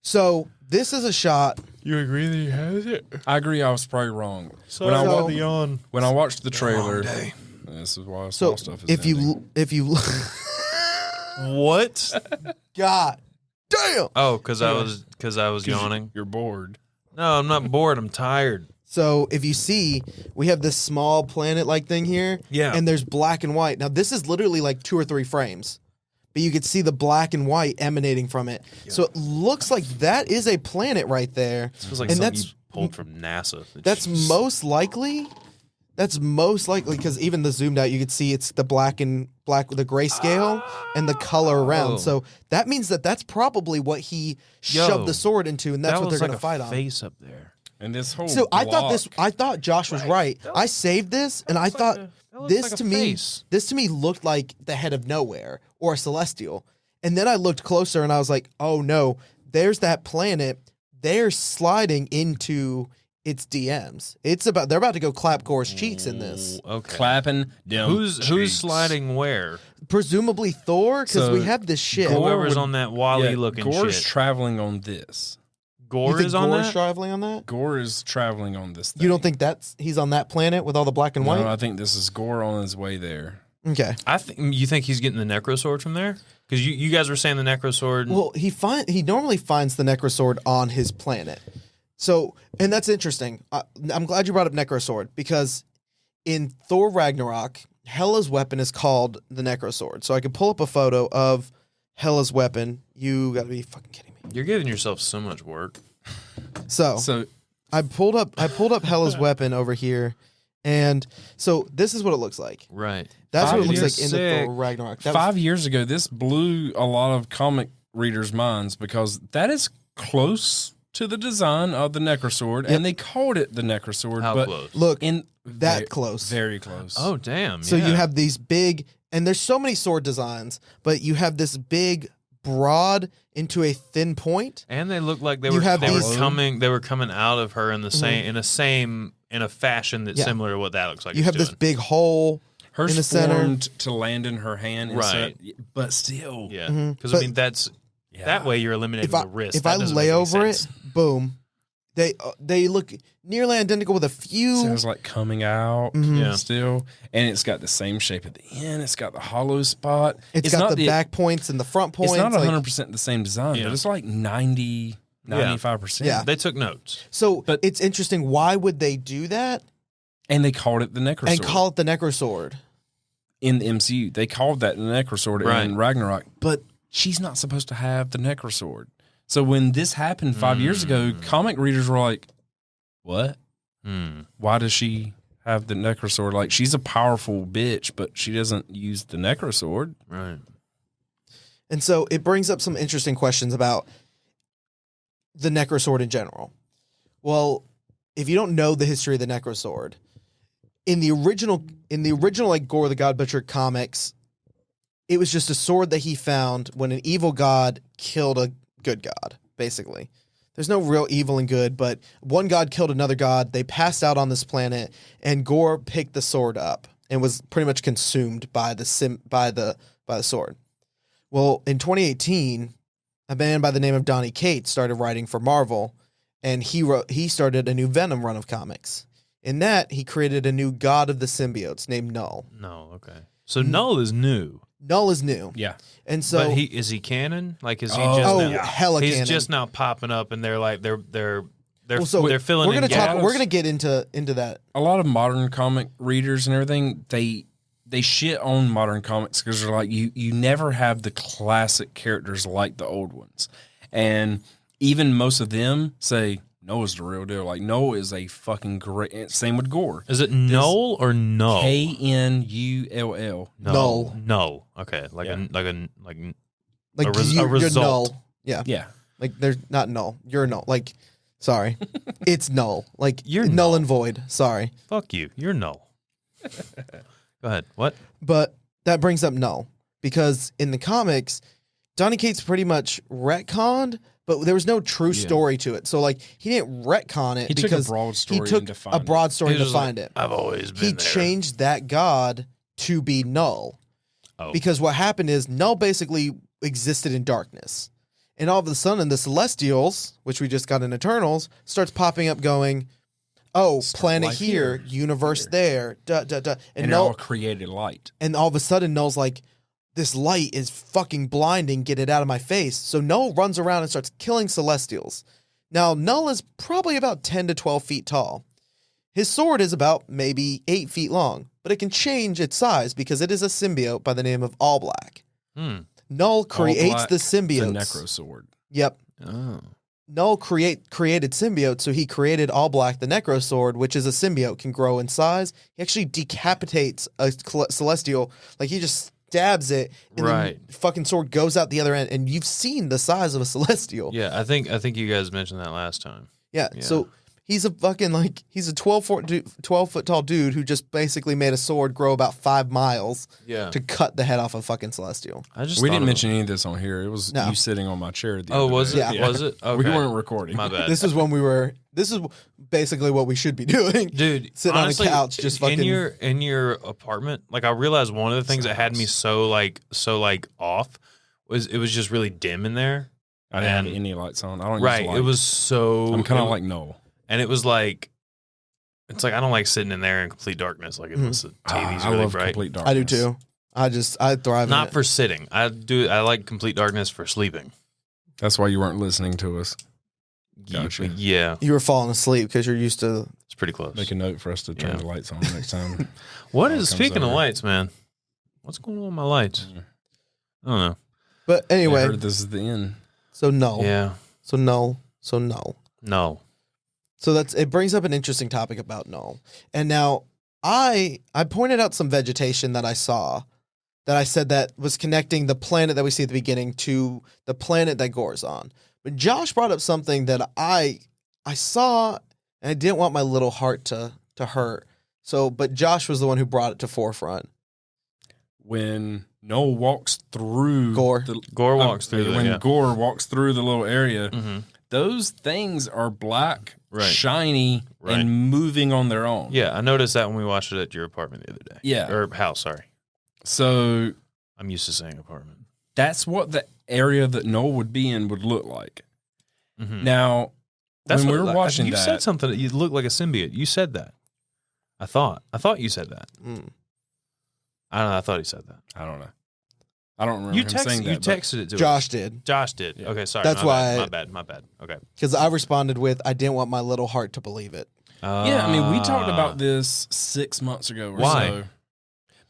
So this is a shot. You agree that he has it? I agree. I was probably wrong. Sorry when, I, So- about the yawn. when I watched the trailer, day. this is why So small stuff is if ending. you What? God damn. Oh, because I was yawning. You're bored. No, I'm not bored. I'm tired. So if you see, we have this small planet-like thing here. Yeah. And there's black and white. Now this is literally like 2 or 3 frames, but you could see the black and white emanating from it. So it looks like that is a planet right there. This feels like And something that's- you pulled from NASA. That's most likely. That's most likely because even the zoomed out, you could see it's the the grayscale and the color Oh. around. So that means that that's probably what he shoved the sword into, and that's what they're going to fight on. face up there. And this whole So I block, thought Josh was right. I saved this, and I thought this to me looked like the head of nowhere or a celestial. And then I looked closer, and I was like, oh no, there's that planet. They're sliding into its DMs. They're about to go clap Gorr's cheeks in this. Okay. clapping down. Who's cheeks. sliding where? Presumably Thor, because So we have this ship. Gorr Whoever's would- on that Wally Yeah, looking Gorr's shit. traveling on this. You Gorr think is on Gorr's that. traveling on that? Gorr is traveling on this thing. You don't think he's on that planet with all the black and white? No, I think this is Gorr on his way there. Okay. You think he's getting the Necrosword from there? Because you guys were saying the Necrosword. Well, he normally finds the Necrosword on his planet. So, and that's interesting. I'm glad you brought up Necrosword because in Thor Ragnarok, Hela's weapon is called the Necrosword. So I could pull up a photo of Hela's weapon. You got to be fucking kidding me. You're giving yourself so much work. So I pulled up Hela's weapon over here, and so this is what it looks like. Right. That's what it 5 looks years like in the sick. Thor Ragnarok. That 5 years ago, this blew a lot of comic readers' minds because that is close to the design of the Necrosword, and they called it the Necrosword. How but close? Look, very, close. Very close. Oh, damn. So yeah. you have these big, and there's so many sword designs, but you have this big, broad into a thin point. And they look like they You were have they were these- coming out of her in the same in a fashion that's Yeah. similar to what that looks like. You it's have this doing. big hole Hers in the center. formed to land in her hand, Right. but still, Yeah, Mhm. because But- I mean that's that way you're eliminating If I, the wrist. if That I doesn't lay make any over sense. it, boom, they look nearly identical with a few. sounds like coming out Yeah. still, and it's got the same shape at the end. It's got the hollow spot. It's got not the back points and the front points. It's not like- 100% the same design, Yeah. but it's like 95%. Yeah. They took notes. So But- it's interesting. Why would they do that And they called it the Necrosword. and call it the Necrosword? in the MCU. They called that the Necrosword Right. in Ragnarok, but she's not supposed to have the Necrosword. So when this happened 5 years ago, comic readers were like, what? Hmm. Why does she have the Necrosword? Like, she's a powerful bitch, but she doesn't use the Necrosword. Right. And so it brings up some interesting questions about the Necrosword in general. Well, if you don't know the history of the Necrosword, in the original like Gorr the God Butcher comics, it was just a sword that he found when an evil god killed a good god, basically. There's no real evil and good, but one god killed another god. They passed out on this planet, and Gorr picked the sword up and was pretty much consumed by the sword. Well, in 2018, a man by the name of Donny Cates started writing for Marvel, and he started a new Venom run of comics. In that, he created a new god of the symbiotes named KNULL. No. Okay. So KNULL is new, KNULL is new, Yeah. and so but is he canon? Like is he Oh, just oh now? hella He's canon. just now popping up, and they're like they're Well, so they're filling we're in gonna gaps. talk. We're gonna get into that. A lot of modern comic readers and everything, they shit on modern comics because they're like, you never have the classic characters like the old ones. And even most of them say, Noah's the real deal. Like, Noah is a fucking great. Same with Gorr. Is it KNULL or no? KNULL. Null. Null. Okay. Like Yeah. like Like A res- a you're result. null. Yeah. Yeah. Like there's not null. You're null. Like, sorry, it's null. Like You're null null. and void. Sorry, fuck you. You're null. Go ahead. What? but that brings up null because in the comics, Donny Cates pretty much retconned, but there was no true story to it. So like he didn't retcon it He took a because broad story he took and a defined it. broad story He to was like, find it. I've always been He there. changed that god to be null. Oh. Because what happened is Null basically existed in darkness. And all of a sudden, the Celestials, which we just got in Eternals, starts popping up going, oh, planet life here, here, universe there, da, da, da. And it Null, all created light. and all of a sudden, Null's like, this light is fucking blinding, get it out of my face. So Null runs around and starts killing Celestials. Now, Null is probably about 10 to 12 feet tall. His sword is about maybe 8 feet long, but it can change its size because it is a symbiote by the name of All Black. Null creates All Black, the The symbiotes. Necrosword. Yep. Oh. Null created symbiotes, so he created All Black, the Necrosword, which is a symbiote, can grow in size. He actually decapitates a celestial, like he just stabs it, and Right. the fucking sword goes out the other end. And you've seen the size of a celestial. Yeah, I think you guys mentioned that last time. Yeah. Yeah. So he's a fucking he's a 12-foot tall dude who just basically made a sword grow about 5 miles Yeah. to cut the head off a fucking celestial. I just We thought didn't of- mention any of this on here. It was No. you sitting on my chair. The Oh, other was day. it? Yeah. Was it? Okay. We weren't recording. My bad. This is when this is basically what we should be doing. Dude, Sitting honestly, on a couch, just fucking. in your apartment. Like I realized one of the things that had me so off was it was just really dim in there. I didn't have And- any lights on. I don't Right. use light. It was so. I'm kind it of wa- like Noel. and it was like, it's like I don't like sitting in there in complete darkness. Like if the TV's I really love bright. complete darkness. I do too. I thrive in Not it. for sitting. I like complete darkness for sleeping. That's why you weren't listening to us. Gotcha. Yeah, You were falling asleep because you're used to. it's pretty close. Make a note for us to turn Yeah. the lights on next time. What All is comes speaking of over. lights, man? What's going on with my lights? I don't know. But I anyway, heard this is the end. so no, Yeah, so no, so no. no. So it brings up an interesting topic about null. And now I pointed out some vegetation that I saw that I said that was connecting the planet that we see at the beginning to the planet that Gorr's on. But Josh brought up something that I saw, and I didn't want my little heart to hurt. So, but Josh was the one who brought it to forefront. When Noel walks through Gorr. Gorr walks through when yeah. Gorr walks through the little area, those things are black, shiny, and moving on their own. Yeah, I noticed that when we watched it at your apartment the other day. Yeah. Or house, sorry. So I'm used to saying apartment. that's what the area that Noel would be in would look like. Mm-hmm. Now, when we were watching you that, said something that you look like a symbiote. You said that. I thought you said that. I don't know. I thought he said that. I don't know. I don't remember him saying that. You texted it to Josh us. did. Josh did. Yeah. Okay, sorry. That's why. My bad. Okay. Because I responded with, I didn't want my little heart to believe it. Yeah, I mean, we talked about this 6 months ago or Why? so.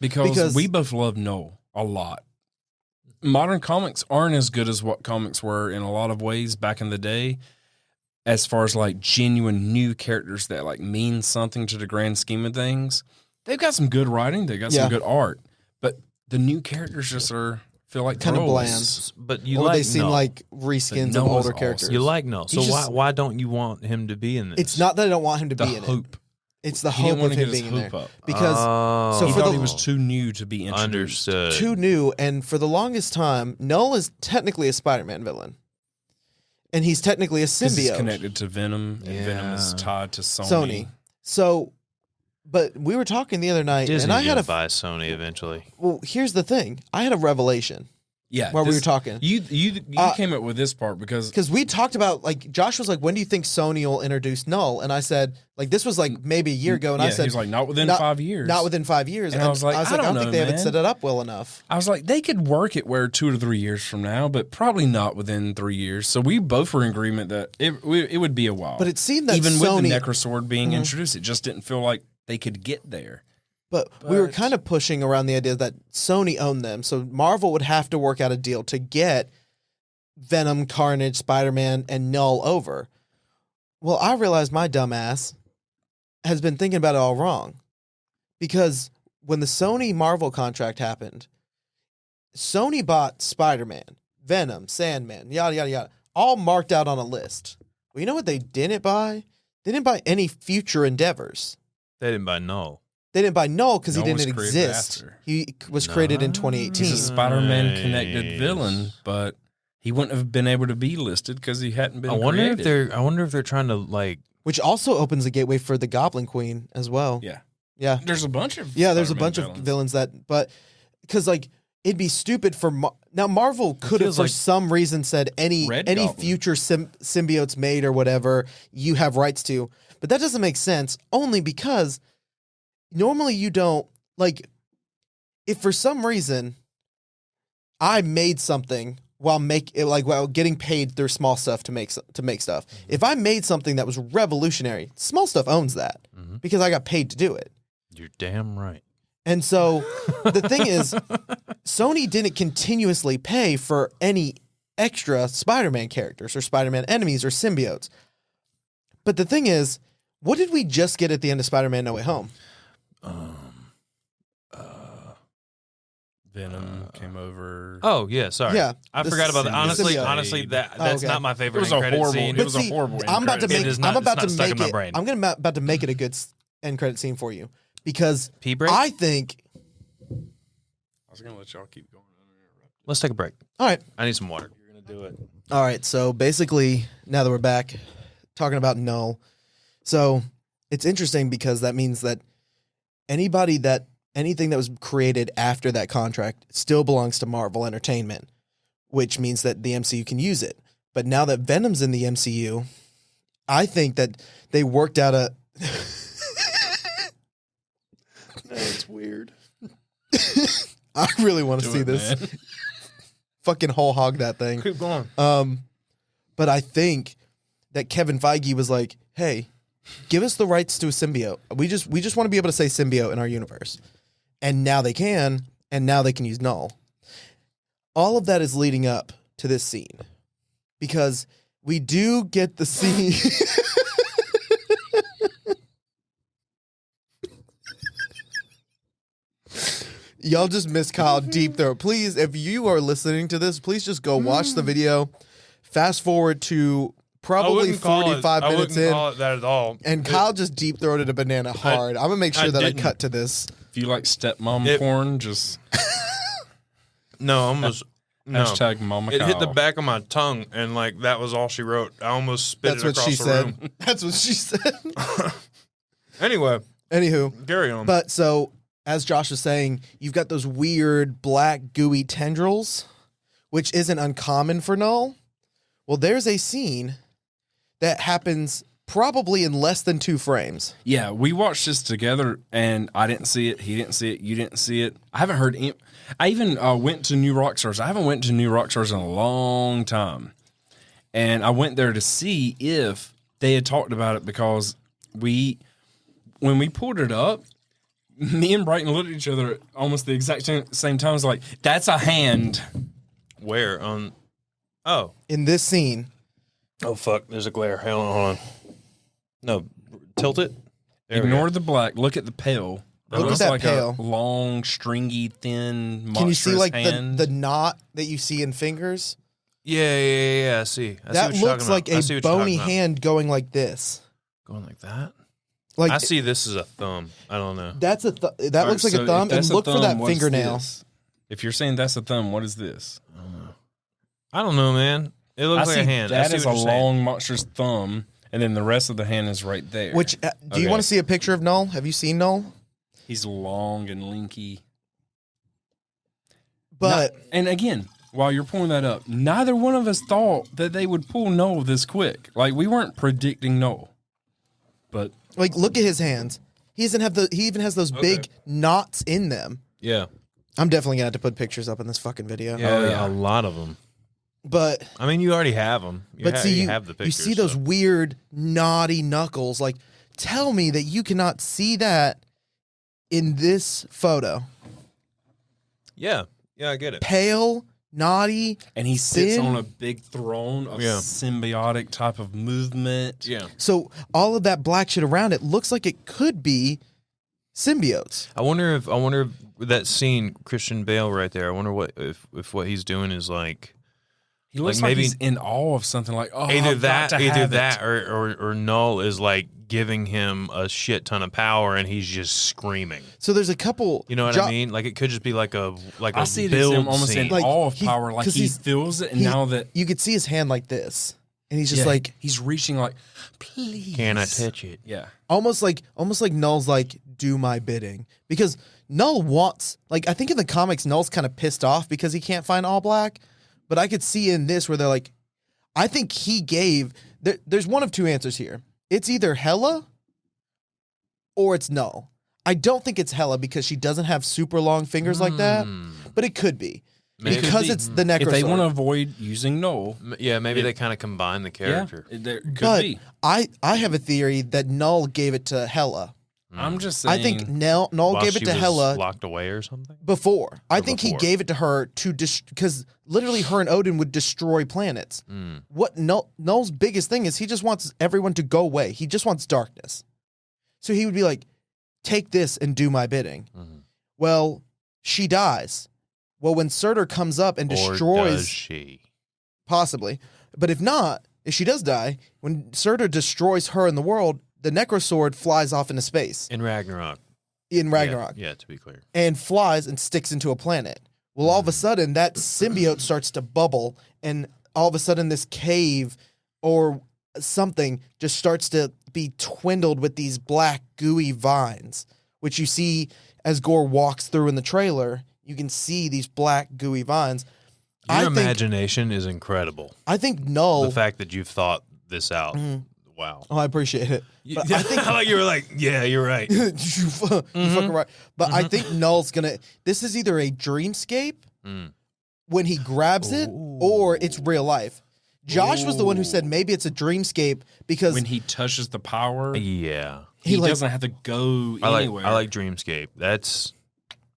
Because we both love Noel a lot. Modern comics aren't as good as what comics were in a lot of ways back in the day, as far as like genuine new characters that like mean something to the grand scheme of things. They've got some good writing, they've got some good art, but the new characters just feel like kind of trolls. bland. But you or like they seem Null. like reskins of Noah is older awesome. characters. You like Null. So just- why don't you want him to be in this? It's not that I don't want him to The be in it. hope. It's the He hope didn't want of to him get his being in there. hope up. Because so He for thought the- he was too new to be introduced. Understood. too new, and for the longest time, Null is technically a Spider-Man villain. And he's technically a 'Cause he's symbiote. connected to Venom, and Venom is Yeah. tied to Sony. Sony. So, but we were talking the other night, Disney's and I had gonna a... buy Sony eventually. Well, here's the thing. I had a revelation Yeah, while we were talking. You came up with this part because Because we talked about, like, Josh was like, when do you think Sony will introduce Null? And I said, like, this was like maybe a year ago. And I said, he was like, not within 5 years. Not within 5 years. And I was like, I don't don't know, think they haven't man. set it up well enough. I was like, they could work it where 2 to 3 years from now, but probably not within 3 years. So we both were in agreement that it would be a while. But it seemed that even Sony... with the Necrosword being introduced, it just didn't feel like they could get there. But we were But- kind of pushing around the idea that Sony owned them. So Marvel would have to work out a deal to get Venom, Carnage, Spider-Man, and Null over. Well, I realized my dumbass has been thinking about it all wrong. Because when the Sony Marvel contract happened, Sony bought Spider-Man, Venom, Sandman, yada, yada, yada, all marked out on a list. Well, you know what they didn't buy? They didn't buy any future endeavors. They didn't buy Null. They didn't buy Null because he Null was didn't created exist. after. He was created in 2018. He's a Spider-Man connected Nice. villain, but he wouldn't have been able to be listed because he hadn't been I wonder created. if they're trying to like. Which also opens the gateway for the Goblin Queen as well. Yeah. Yeah. There's a bunch of Yeah, there's a Spider-Man bunch of villains that, but because like it'd be stupid for now Marvel could have feels for like some reason said any Red Goblin. future symbiotes made or whatever you have rights to, but that doesn't make sense only because normally you don't like if for some reason I made something while getting paid through small stuff to make stuff. Mm-hmm. If I made something that was revolutionary, small stuff owns that Mm-hmm. because I got paid to do it. You're damn right. And so the thing is, Sony didn't continuously pay for any extra Spider-Man characters or Spider-Man enemies or symbiotes. But the thing is, what did we just get at the end of Spider-Man No Way Home? Venom came over. Oh yeah, sorry. Yeah, I the forgot about that. Honestly, symbiote. honestly, that's okay. not my It favorite was a end credit horrible. scene. It was a horrible. I'm about to end make. It is credit. not- I'm about it's to not stuck make in my it. brain. I'm gonna about to make it a good end credit scene for you because Pee break. I think. I was gonna let y'all keep going. Let's take a break. All right. I need some water. You're gonna do it. All right, so basically, now that we're back talking about Null, so it's interesting because that means that anything that was created after that contract still belongs to Marvel Entertainment, which means that the MCU can use it. But now that Venom's in the MCU, I think that they worked out a... That's weird. I really want to Do see it, this. man. Fucking whole hog that thing. Keep going. But I think that Kevin Feige was like, "Hey, give us the rights to a symbiote. We just want to be able to say symbiote in our universe." And now they can, and now they can use Null. All of that is leading up to this scene. Because we do get the scene. Y'all just missed Kyle deep throat. Please, if you are listening to this, please just go watch the video. Fast forward to probably 45 minutes I wouldn't in, call it that at all. and Kyle just deep throated a banana hard. I'm gonna make sure that I cut to this. If you like stepmom porn, just No, almost. No. hashtag Mama It Kyle. hit the back of my tongue, and like that was all she wrote. I almost spit That's it what across she the said. room. That's what she said. Anyway, Anywho, carry on. but so as Josh was saying, you've got those weird black gooey tendrils, which isn't uncommon for Null. Well, there's a scene that happens probably in less than 2 frames. Yeah, we watched this together, and I didn't see it. He didn't see it. You didn't see it. I haven't heard any. I even went to New Rockstars. I haven't went to New Rockstars in a long time, and I went there to see if they had talked about it because when we pulled it up, me and Bryton looked at each other at almost the exact same time. I was like, "That's a hand." Where on? Oh, In this scene, oh fuck! There's a glare. Hold on. No, tilt it. There we Ignore go. the black. Look at the pale. Look at looks that like pale. a long, stringy, thin, monstrous can you see like hand. the knot that you see in fingers? Yeah. I see. I see That what you're looks talking like about. I a see what you're bony talking about. hand going like this. Going like that. Like I see this as a thumb. I don't know. that's that All looks right, like so a if thumb. And that's a look for that thumb, what is fingernail. this? If you're saying that's a thumb, what is this? I don't know, man. It looks like see a hand. I That see is what a you're saying. long, monstrous thumb, and then the rest of the hand is right there. Which do you Okay. want to see a picture of Null? Have you seen Null? He's long and linky. But And again, while you're pulling that up, neither one of us thought that they would pull Noel this quick. Like, we weren't predicting Noel. But like, look at his hands. He doesn't have he even has those big knots in them. Yeah. I'm definitely gonna have to put pictures up in this fucking video. Yeah, a lot of them. But I mean, you already have them. see you have the pictures. you see those weird knotty knuckles. Like, tell me that you cannot see that in this photo. Yeah, I get it. Pale, knotty, and he sits thin. on a big throne of symbiotic type of movement. Yeah. So all of that black shit around it looks like it could be symbiotes. I wonder if that scene, Christian Bale right there. I wonder if what he's doing is like He looks Like, like maybe- he's in awe of something. Like, oh, either I've got that, to have it. or Null is like giving him a shit ton of power, and he's just screaming. So there's a couple. You know what I mean? Like it could just be like a I see it as build him almost scene. in Like, awe of he- power. Like 'cause he he's- feels it, and he- now that You could see his hand like this, and he's just yeah, like he's reaching, like, please, Can I touch it? Yeah, almost like Null's like, do my bidding, because Null wants, like, I think in the comics Null's kind of pissed off because he can't find All Black, but I could see in this where they're like, I think he gave. There's one of two answers here. It's either Hela or it's Null. I don't think it's Hela because she doesn't have super long fingers like that, but it could be. Maybe. Because it's the Necrosword. if they want to avoid using Noel, Yeah, maybe they kind of combine the character. yeah, there could But be. I have a theory that Null gave it to Hela. I'm just saying. I think Null While gave it she to was Hela locked away or something. before. I think he before. gave it to her to because literally her and Odin would destroy planets. What Null's biggest thing is he just wants everyone to go away. He just wants darkness. So he would be like, take this and do my bidding. Well, she dies. Well, when Surtur comes up and Or destroys, does she? possibly, but if not, if she does die, when Surtur destroys her in the world, the Necrosword flies off into space In Ragnarok. in Ragnarok Yeah, to be clear. and flies and sticks into a planet. Well, all of a sudden, that symbiote starts to bubble, and all of a sudden, this cave or something just starts to be twindled with these black, gooey vines, which you see as Gorr walks through in the trailer. You can see these black, gooey vines. Your imagination is incredible. I think Null. The fact that you've thought this out. Wow. Oh, I appreciate it. But I think like you were like, yeah, you're right. you fucking right. But I think Null's gonna. This is either a dreamscape when he grabs it, or it's real life. Josh was the one who said maybe it's a dreamscape because when he touches the power, Yeah. he like- doesn't have to go anywhere. I like Dreamscape. That's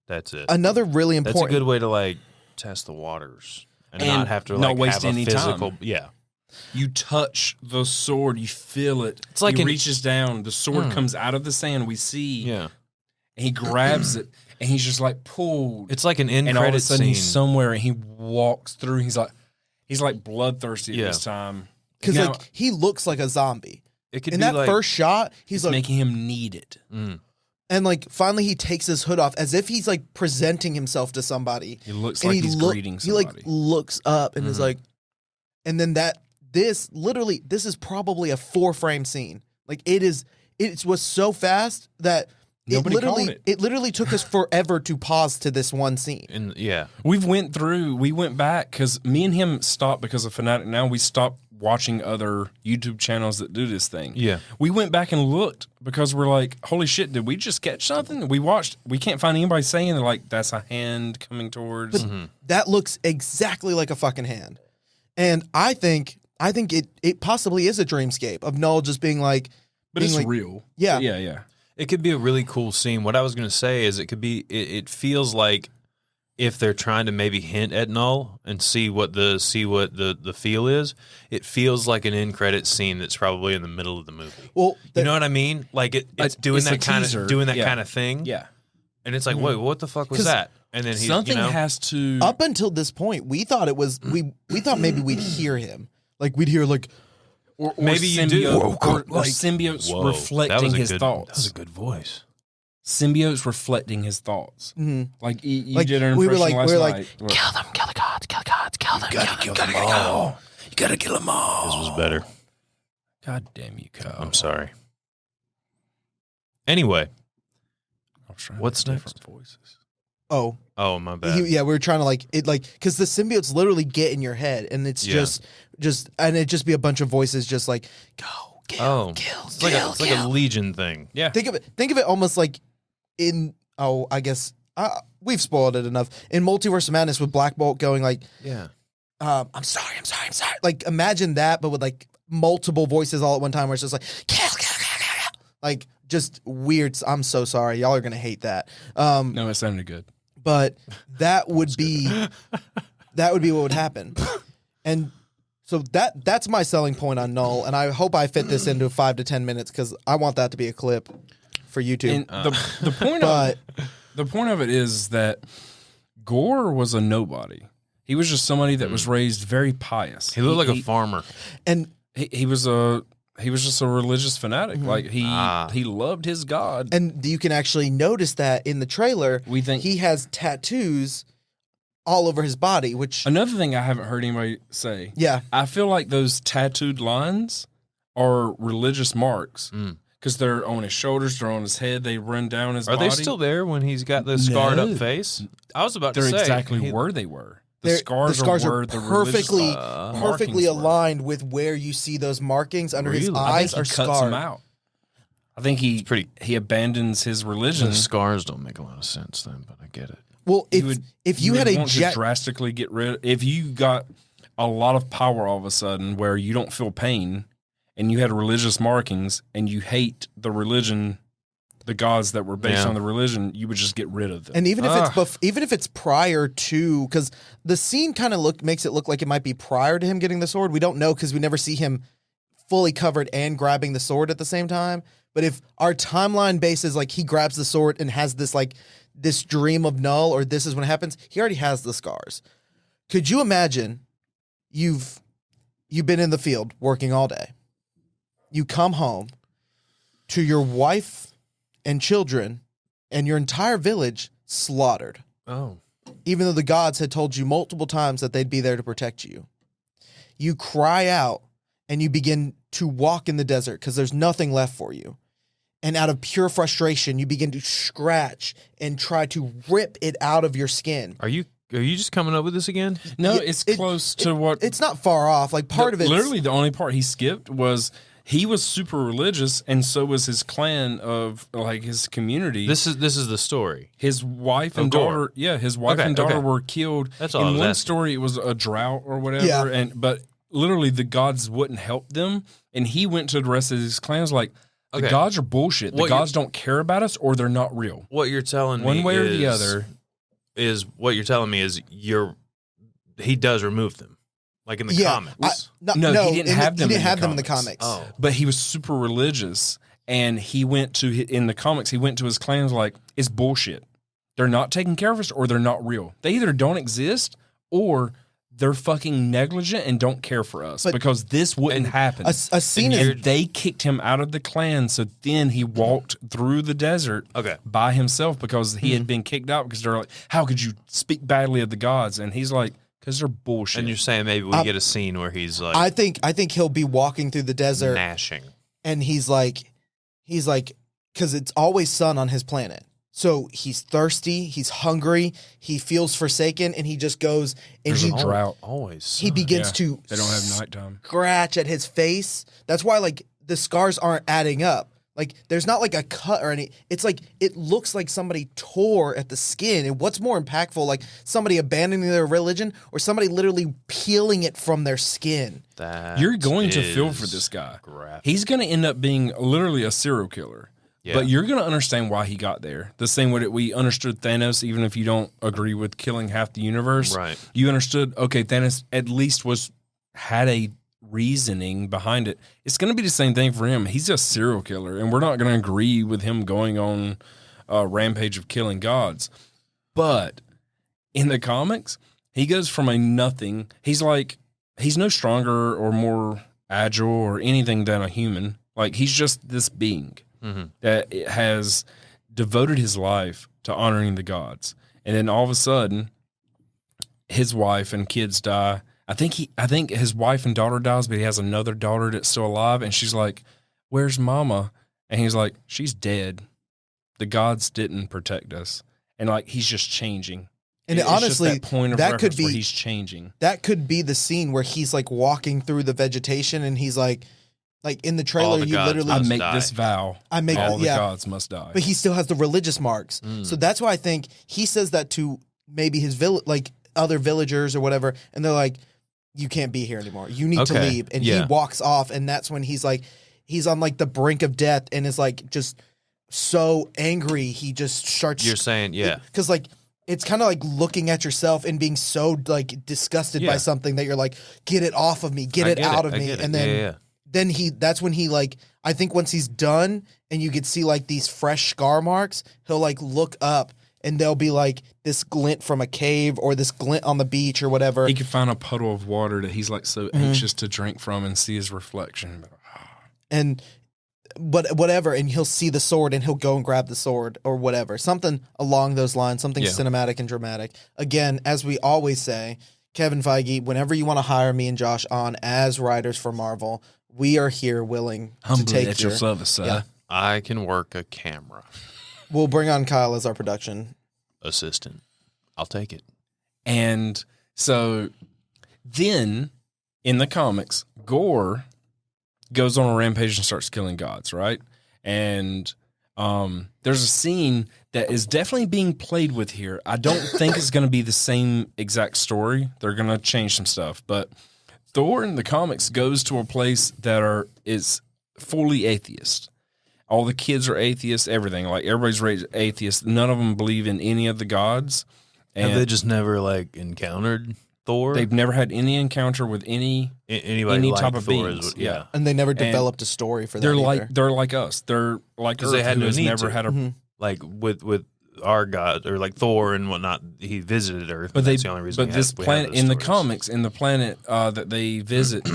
it. another really That's a important. good way to like test the waters and And not have to not like waste have a any physical. time. Yeah. You touch the sword, you feel it. It's like he an- reaches down, the sword comes out of the sand. We see, Yeah. and he grabs it, and he's just like pulled. It's like an end and all of a credit sudden scene. he's somewhere, and he walks through. And he's like, He's like bloodthirsty at this time. Because Now, like he looks like a zombie. It could In be that like, first shot, he's it's like, making him need it. and like finally he takes his hood off as if he's like presenting himself to somebody. He looks And like he's greeting somebody. He like looks up and is like, and then this is probably a 4-frame scene. Like it was so fast that Nobody called it. It literally took us forever to pause to this one scene. We went back because me and him stopped because of FanaticNOW. We stopped watching other YouTube channels that do this thing. Yeah. We went back and looked because we're like, holy shit, did we just catch something? We can't find anybody saying like that's a hand coming towards. But that looks exactly like a fucking hand. And I think it possibly is a dreamscape of Null just being like, But it's real. Yeah. Yeah. It could be a really cool scene. What I was going to say is it feels like if they're trying to maybe hint at Null and see what the feel is, it feels like an end credit scene that's probably in the middle of the movie. Well, you know what I mean? Like it's doing it's that kind of thing. Yeah. And it's like, wait, what the fuck was that? And then something has to. Up until this point, we thought it was we thought maybe we'd hear him. Like we'd hear like Or maybe you do. Or symbiotes reflecting his thoughts. That was a good voice. Symbiotes reflecting his thoughts. Like you did an we were impression like, last night. kill them, kill the gods, kill the gods, kill them. You gotta kill them all. This was better. God damn you, Kyle. I'm sorry. Anyway, what's different next? Voices. Oh, my bad. we were trying to like it, like because the symbiotes literally get in your head, and it's just and it just be a bunch of voices, just like go, kill, kill, it's kill, like a Legion thing. Yeah. Think of it almost like in I guess we've spoiled it enough in Multiverse of Madness with Black Bolt going like I'm sorry. Like imagine that, but with like multiple voices all at one time, where it's just like kill, like just weird. I'm so sorry, y'all are gonna hate that. No, it sounded good. But that would be what would happen, and so that's my selling point on Null, and I hope I fit this into 5 to 10 minutes because I want that to be a clip for YouTube. And the point of it is that Gorr was a nobody. He was just somebody that was raised very pious. He looked like a farmer, and he was just a religious fanatic. Like he loved his God. And you can actually notice that in the trailer. We think he has tattoos all over his body, which another thing I haven't heard anybody say. Yeah. I feel like those tattooed lines are religious marks. Because they're on his shoulders, they're on his head, they run down his body. Are they still there when he's got the scarred up face? I was about to say. They're exactly where they were. The scars are perfectly aligned with where you see those markings under his eyes are scarred. Cuts them out. I think he abandons his religion. The scars don't make a lot of sense then, but I get it. Well, if you had to drastically get rid, if you got a lot of power all of a sudden where you don't feel pain, and you had religious markings, and you hate the religion, the gods that were based on the religion, you would just get rid of them. And even if it's prior to, because the scene kind of makes it look like it might be prior to him getting the sword. We don't know because we never see him fully covered and grabbing the sword at the same time. But if our timeline base is like he grabs the sword and has this dream of Null, or this is when it happens, he already has the scars. Could you imagine you've been in the field working all day. You come home to your wife and children and your entire village slaughtered. Oh. Even though the gods had told you multiple times that they'd be there to protect you. You cry out and you begin to walk in the desert because there's nothing left for you. And out of pure frustration, you begin to scratch and try to rip it out of your skin. Are you just coming up with this again? No, it's close to what... It's not far off. Like part of it... Literally the only part he skipped was... He was super religious, and so was his clan of like his community. This is the story. His wife and daughter, his wife and daughter were killed. That's all. In one story, it was a drought or whatever, but literally the gods wouldn't help them, and he went to the rest of his clans like the gods are bullshit. The gods don't care about us, or they're not real. What you're telling me, one way or the other, is what you're telling me is he does remove them. Like in the comics. No, he didn't have them. He didn't have them in the comics. Oh. But he was super religious, and he went to in the comics. He went to his clans like, "It's bullshit. They're not taking care of us, or they're not real. They either don't exist, or they're fucking negligent and don't care for us because this wouldn't happen. A scene and they kicked him out of the clan, so then he walked through the desert by himself because he had been kicked out because they're like, how could you speak badly of the gods? And he's like, because they're bullshit. And you're saying maybe we get a scene where he's like, I think he'll be walking through the desert, gnashing, and he's like, because it's always sun on his planet. So he's thirsty, he's hungry, he feels forsaken, and he just goes and There's a drought. Always. He begins to They don't have nighttime. scratch at his face. That's why like the scars aren't adding up. Like there's not like a cut or any. It's like it looks like somebody tore at the skin. And what's more impactful, like somebody abandoning their religion or somebody literally peeling it from their skin? You're going to feel for this guy. Graphic. He's going to end up being literally a serial killer. Yeah. But you're going to understand why he got there. The same way that we understood Thanos, even if you don't agree with killing half the universe. Right. You understood, okay, Thanos at least had a reasoning behind it. It's going to be the same thing for him. He's a serial killer, and we're not going to agree with him going on a rampage of killing gods. But in the comics, he goes from a nothing. He's no stronger or more agile or anything than a human. Like, he's just this being that has devoted his life to honoring the gods. And then all of a sudden, his wife and kids die. I think his wife and daughter dies, but he has another daughter that's still alive. And she's like, "Where's Mama?" And he's like, "She's dead. The gods didn't protect us." And like, he's just changing. And It's honestly, just that point of that could reference be where he's changing. That could be the scene where he's like walking through the vegetation, and he's like in the trailer, you literally I make this vow. All the gods must die. But he still has the religious marks. So that's why I think he says that to maybe his other villagers or whatever, and they're like, "You can't be here anymore. You need to leave." And he walks off, and that's when he's on like the brink of death, and is like just so angry. He just starts. You're saying, because like it's kind of like looking at yourself and being so like disgusted by something that you're like, "Get it off of me, get it out of me," and then. Then that's when he like, I think once he's done and you could see like these fresh scar marks, he'll like look up and there'll be like this glint from a cave or this glint on the beach or whatever. He could find a puddle of water that he's like so anxious to drink from and see his reflection. But whatever, and he'll see the sword and he'll go and grab the sword or whatever. Something along those lines, something cinematic and dramatic. Again, as we always say, Kevin Feige, whenever you want to hire me and Josh on as writers for Marvel, we are here willing to take at your service, sir. Yeah. I can work a camera We'll bring on Kyle as our production assistant. I'll take it. And so then in the comics, Gorr goes on a rampage and starts killing gods, right? And there's a scene that is definitely being played with here. I don't think it's going to be the same exact story. They're going to change some stuff, but Thor in the comics goes to a place that is fully atheist. All the kids are atheists, everything. Like, everybody's raised atheist. None of them believe in any of the gods. And have they just never like encountered Thor? They've never had any encounter with any like type of Thor beings. yeah. and they never developed a story for that. They're like us. They're like Earth, they had who no has need never to. had a like with our god or like Thor and whatnot. He visited Earth, but that's the only reason. But this planet in the comics, in the planet that they visit,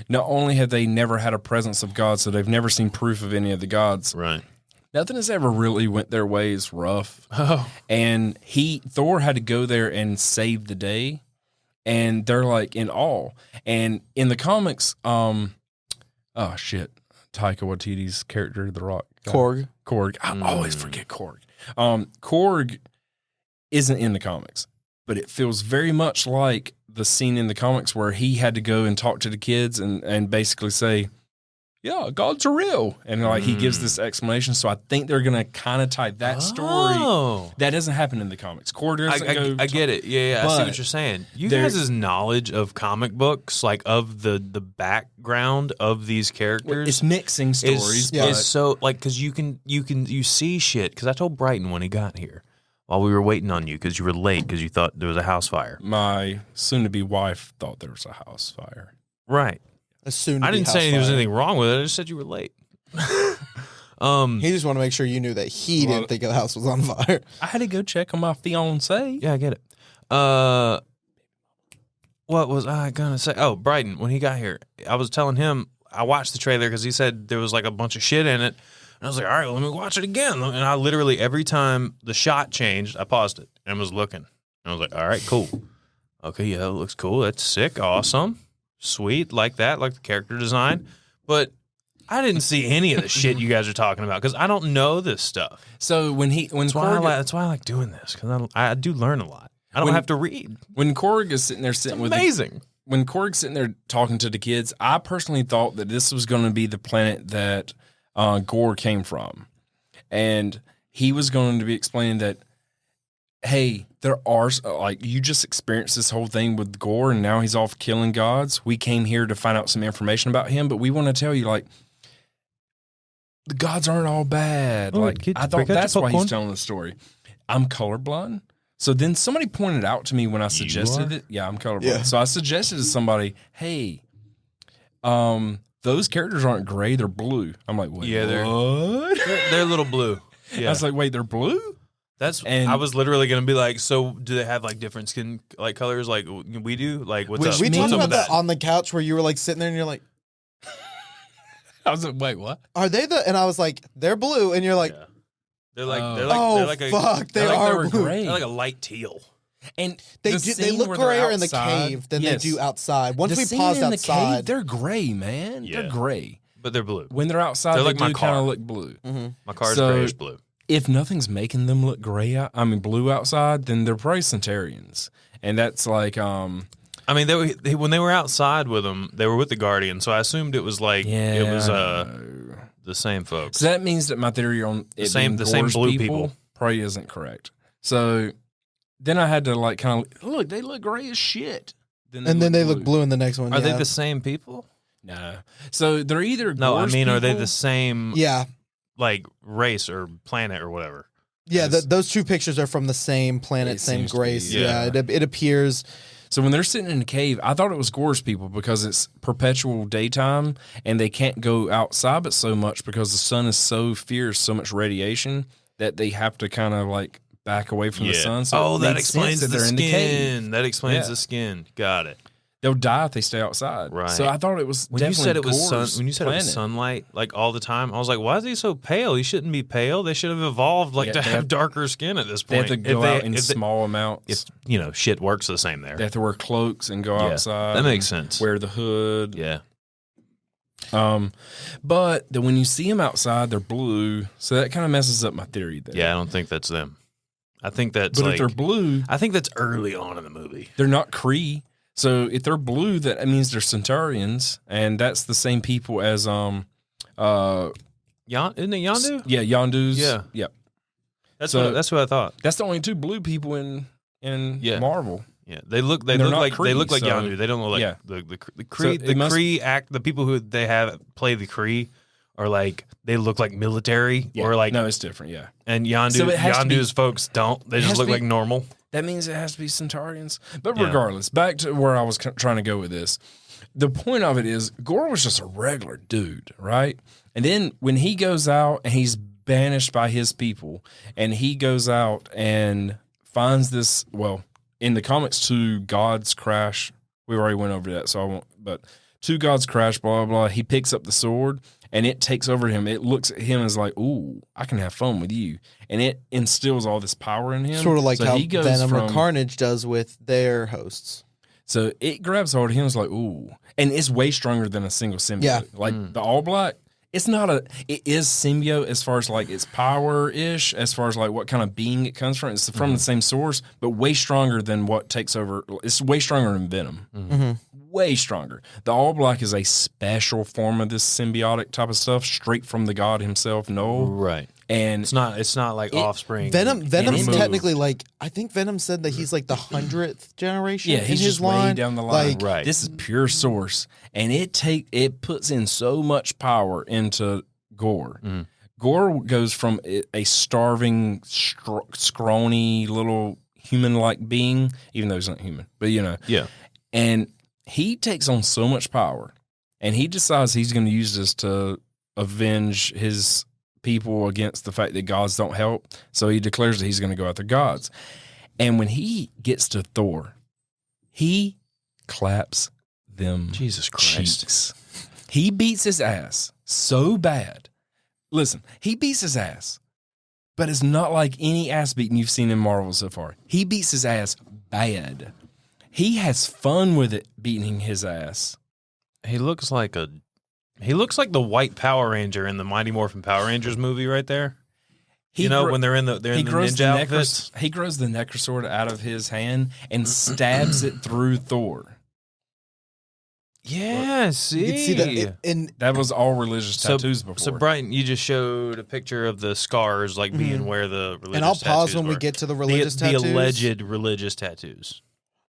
not only have they never had a presence of God, so they've never seen proof of any of the gods. Right. Nothing has ever really went their way. It's rough. Oh. And Thor had to go there and save the day. And they're like in awe. And in the comics, oh shit, Taika Waititi's character, The Rock. Korg. I always forget Korg. Korg isn't in the comics, but it feels very much like the scene in the comics where he had to go and talk to the kids and basically say, yeah, gods are real. And like he gives this explanation. So I think they're going to kind of tie that story. That doesn't happen in the comics. Korg doesn't I get it. Yeah. I see what you're saying. You guys' knowledge of comic books, like of the background of these characters, it's mixing stories. Is so like, because you see shit. Because I told Bryton when he got here, while we were waiting on you, because you were late because you thought there was a house fire. My soon-to-be wife thought there was a house fire. Right. I didn't say there was anything wrong with it. I just said you were late. He just wanted to make sure you knew that he didn't think the house was on fire. I had to go check on my fiance. Yeah, I get it. what was I gonna say? Oh, Bryton, when he got here, I was telling him I watched the trailer because he said there was like a bunch of shit in it. And I was like, all right, well, let me watch it again. And I literally, every time the shot changed, I paused it and was looking. And I was like, all right, cool. Okay, yeah, it looks cool. That's sick. Awesome. Sweet. Like that, like the character design. But I didn't see any of the shit you guys are talking about because I don't know this stuff. So That's why I like doing this because I do learn a lot. I don't have to read. When Korg is sitting there Amazing. When Korg's sitting there talking to the kids, I personally thought that this was going to be the planet that Gorr came from. And he was going to be explaining that, hey, there are, like, you just experienced this whole thing with Gorr and now he's off killing gods. We came here to find out some information about him, but we want to tell you, like, the gods aren't all bad. Oh, like, kids, I thought break out that's your why he's popcorn. telling the story. I'm colorblind. So then somebody pointed out to me when I suggested it. Yeah, I'm colorblind. Yeah. So I suggested to somebody, hey, those characters aren't gray, they're blue. I'm like, wait, Yeah, what? They're a little blue. Yeah. I was like, wait, they're blue? I was literally gonna be like, so do they have like different skin like colors like we do? Like what's up? We What's talked up about with that on the couch where you were like sitting there and you're like, I was like, wait, what? are they the? And I was like, they're blue, and you're like, Yeah. They're like Oh. they're like oh they're like a fuck, they they're like are they were blue. gray. they're like a light teal. And They the do, they scene look where they're grayer in the outside- cave than Yes. they do outside. Once the we scene paused in the outside, cave, they're gray, man. Yeah. They're gray. But they're blue. When they're outside, They're they like my do kind car. of look blue. My car's So- grayish blue. If nothing's making them look blue outside, then they're probably Centaurians. And that's like, I mean, when they were outside with them, they were with the Guardian, so I assumed it was like it was the same folks. So that means that my theory on it same- being the same Gorr's blue people. probably isn't correct. So then I had to like kind of look. They look gray as shit. and then they look blue in the next one. Are yeah. they the same people? No. So they're either No, I Gorr's mean, are they people- the same Yeah, like race or planet or whatever? yeah. Those two pictures are from the same planet, It same seems to be, grace. yeah. Yeah, it appears. So when they're sitting in the cave, I thought it was Gorr's people because it's perpetual daytime and they can't go outside but so much because the sun is so fierce, so much radiation that they have to kind of like back away from the sun. So it that makes explains sense the that they're in the cave. skin. That explains Yeah. the skin. Got it. They'll die if they stay outside. Right. So I thought it was When you said it was Gorr's when you said it was planet. sunlight like all the time, I was like, why is he so pale? He shouldn't be pale. They should have evolved like Yeah, to they have have- darker skin at this They point. have to go out in if small amounts. if shit works the same there. They have to wear cloaks and go Yeah, outside. that makes and sense. Wear the hood. Yeah. But then when you see them outside, they're blue. So that kind of messes up my theory there. Yeah, I don't think that's them. I think that's But like if they're blue, I think that's early on in the movie. they're not Kree. So if they're blue, that means they're Centaurians, and that's the same people as Isn't it Yondu? yeah, Yondu's. Yeah. Yep. That's So- that's what I thought. That's the only two blue people in Yeah. Marvel. Yeah, they look they're not like they Kree, look like so- Yondu. They don't look like yeah. the So Kree. it must- Kree act. The people who they have play the Kree are like they look like military Yeah. or like no, it's different. Yeah. and Yondu. So it has to be- Yondu's folks don't. They has just to look be- like normal. That means it has to be Centaurians. But Yeah. regardless, back to where I was trying to go with this. The point of it is Gorr was just a regular dude, right? And then when he goes out and he's banished by his people and he goes out and finds this, well, in the comics, two gods crash. We already went over that, so I won't, but two gods crash, blah, blah, blah. He picks up the sword and it takes over him. It looks at him as like, ooh, I can have fun with you. And it instills all this power in him. Sort of like So how he goes Venom or from- Carnage does with their hosts. So it grabs hold of him. It's like, ooh. And it's way stronger than a single symbiote. Yeah. Like the All Black, it is symbiote as far as like its power-ish, as far as like what kind of being it comes from. It's from the same source, but way stronger than what takes over. It's way stronger than Venom. Way stronger. The All Black is a special form of this symbiotic type of stuff, straight from the god himself, Noel. Right. And It's not like offspring. Venom's moved. technically like, I think Venom said that he's like the 100th generation. yeah, in he's his just line. way down the line. Like, Right. This is pure source, and it puts in so much power into Gorr. Gorr goes from a starving, scrawny little human-like being, even though he's not human, but Yeah. and he takes on so much power, and he decides he's going to use this to avenge his people against the fact that gods don't help. So he declares that he's going to go after gods. And when he gets to Thor, he claps them Jesus Christ. cheeks. He beats his ass so bad. Listen, he beats his ass, but it's not like any ass beating you've seen in Marvel so far. He beats his ass bad. He has fun with it, beating his ass. He looks like the white Power Ranger in the Mighty Morphin Power Rangers movie right there. When they're in the ninja outfits. He grows the Necrosword out of his hand and stabs it through Thor. Yeah, see. You can see that. And That was all religious tattoos before. So, Bryton, you just showed a picture of the scars, like being where the religious and I'll pause tattoos when we were. get to the religious tattoos. The alleged religious tattoos.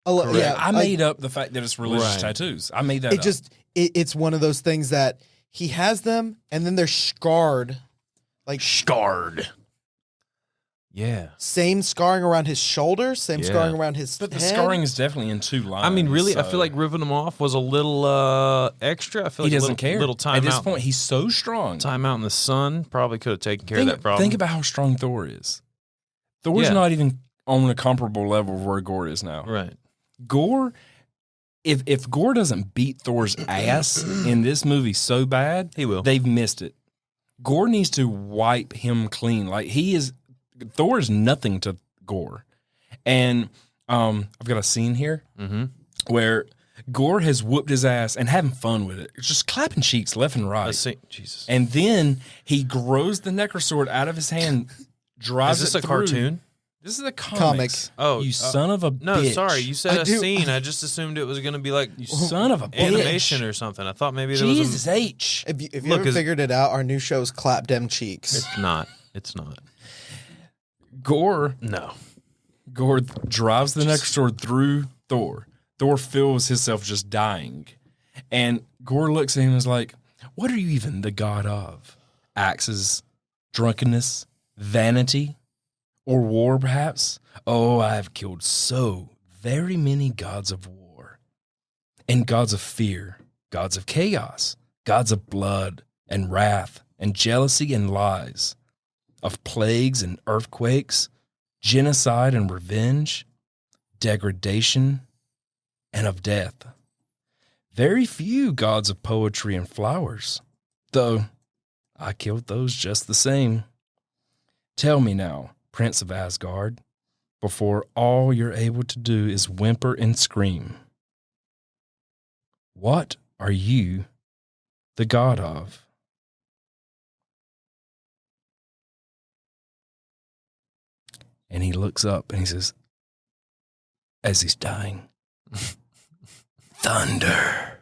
Yeah, I made up the fact that it's religious Right. tattoos. I made that up. It's one of those things that he has them and then they're scarred. Like Scarred. Yeah. same scarring around his shoulder, same scarring around his But the head. scarring is definitely in two lines. I mean, really, I so feel like ripping them off was a little extra. I feel he like doesn't care. Little time At this out. point, he's so strong. Time out in the sun probably could have taken care of that problem. Think about how strong Thor is. Thor's Yeah. not even on a comparable level of where Gorr is now. Right. Gorr, if Gorr doesn't beat Thor's ass in this movie so bad, He will. they've missed it. Gorr needs to wipe him clean. Thor is nothing to Gorr. And I've got a scene here where Gorr has whooped his ass and having fun with it. It's just clapping cheeks left and right. Jesus. And then he grows the Necrosword out of his hand, drives Is this it a through. cartoon? This is a Comic. Oh, you son of a no, bitch. sorry. You said I a do- scene. I just assumed it was going to be like You son of a bitch. animation or something. I thought maybe there was Jesus a... H. If you Look, haven't figured it out, our new show is Clap Dem Cheeks. It's not. It's not. Gorr No. drives the Necrosword through Thor. Thor feels himself just dying. And Gorr looks at him and is like, what are you even the god of? Axes, drunkenness, vanity, or war perhaps? Oh, I have killed so very many gods of war. And gods of fear, gods of chaos, gods of blood and wrath and jealousy and lies, of plagues and earthquakes, genocide and revenge, degradation, and of death. Very few gods of poetry and flowers, though I killed those just the same. Tell me now, Prince of Asgard, before all you're able to do is whimper and scream, what are you the god of? And he looks up and he says, as he's dying, thunder.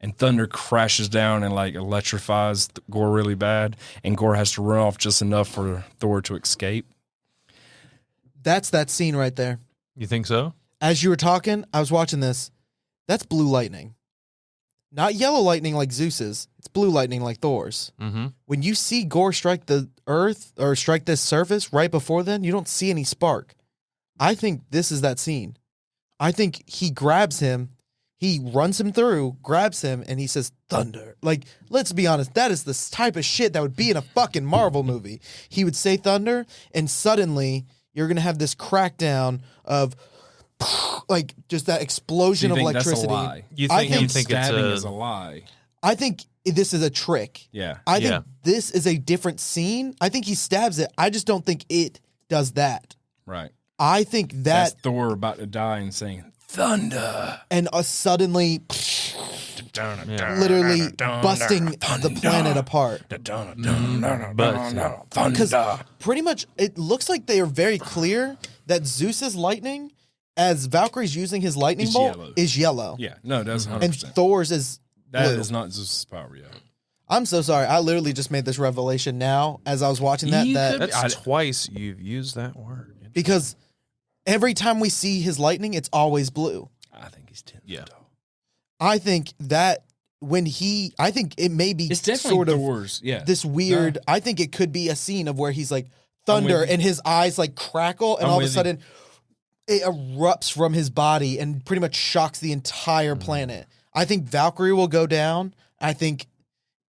And thunder crashes down and electrifies Gorr really bad. And Gorr has to run off just enough for Thor to escape. That's that scene right there. You think so? As you were talking, I was watching this. That's blue lightning. Not yellow lightning like Zeus's. It's blue lightning like Thor's. Mm-hmm. When you see Gorr strike the earth or strike this surface right before then, you don't see any spark. I think this is that scene. I think he grabs him, he runs him through, grabs him, and he says, thunder. Like, let's be honest, that is the type of shit that would be in a fucking Marvel movie. He would say thunder, and suddenly you're going to have this crackdown of, like, just that explosion of electricity. That's a lie? You I think think it's Stabbing is a lie. I think this is a trick. Yeah. I think Yeah. this is a different scene. I think he stabs it. I just don't think it does that. Right. I think that, That's Thor about to die and saying, thunder. and suddenly literally busting the planet apart. Because pretty much it looks like they are very clear that Zeus's lightning, as Valkyrie's using his lightning Is bolt, yellow. is yellow. Yeah. No, that's 100%. And Thor's is That blue. is not Zeus' power yet. I'm so sorry. I literally just made this revelation now as I was watching that. You that could- That's twice you've used that word. because every time we see his lightning, it's always blue. I think he's 10. Yeah. I think that I think it may be It's definitely sort of Thor's. Yeah. this weird. I think it could be a scene of where he's like I'm thunder with you. and his eyes like crackle, and I'm all of a with you. sudden it erupts from his body and pretty much shocks the entire planet. I think Valkyrie will go down. I think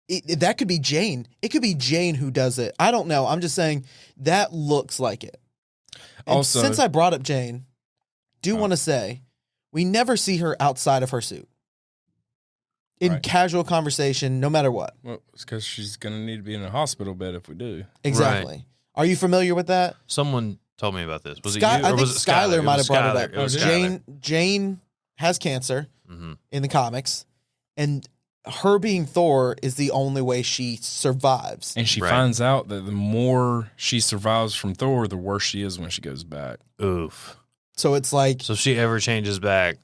that could be Jane. It could be Jane who does it. I don't know. I'm just saying that looks like it. And Also- since I brought up Jane, do want to say we never see her outside of her suit. In casual conversation, no matter what. Well, it's because she's going to need to be in a hospital bed if we do. Exactly. Right. Are you familiar with that? Someone told me about this. Was it you? I Or think was it Skylar might have brought it up. It was Skylar. Jane has cancer Mm-hmm. in the comics, and her being Thor is the only way she survives. And she Right. finds out that the more she survives from Thor, the worse she is when she goes back. Oof. So it's like So if she ever changes back,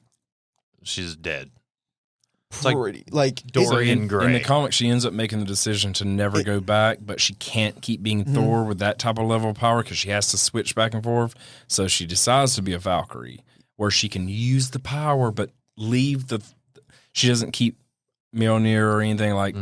she's dead. It's like pretty like Dorian in Gray. the comic, she ends up making the decision to never go back, but she can't keep being Thor with that type of level of power because she has to switch back and forth. So she decides to be a Valkyrie, where she can use the power but leave the. She doesn't keep Mjolnir or anything like.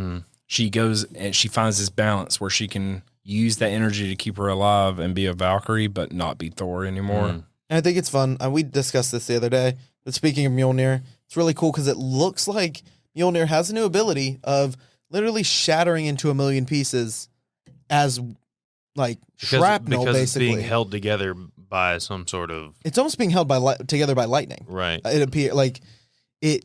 She goes and she finds this balance where she can use that energy to keep her alive and be a Valkyrie, but not be Thor anymore. And I think it's fun. We discussed this the other day. But speaking of Mjolnir, it's really cool because it looks like Mjolnir has a new ability of literally shattering into a million pieces as like shrapnel, because basically. it's being held together by some sort of It's almost being held together by lightning. right. It appears like it,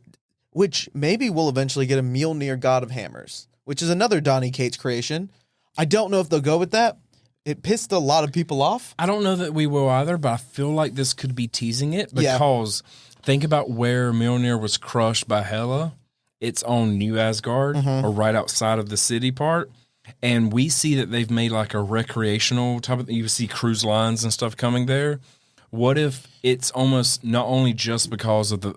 which maybe we'll eventually get a Mjolnir God of Hammers, which is another Donny Cates creation. I don't know if they'll go with that. It pissed a lot of people off. I don't know that we will either, but I feel like this could be teasing it Yeah. because think about where Mjolnir was crushed by Hela. It's on New Asgard or right outside of the city part. And we see that they've made like a recreational type of thing. You see cruise lines and stuff coming there. What if it's almost not only just because of the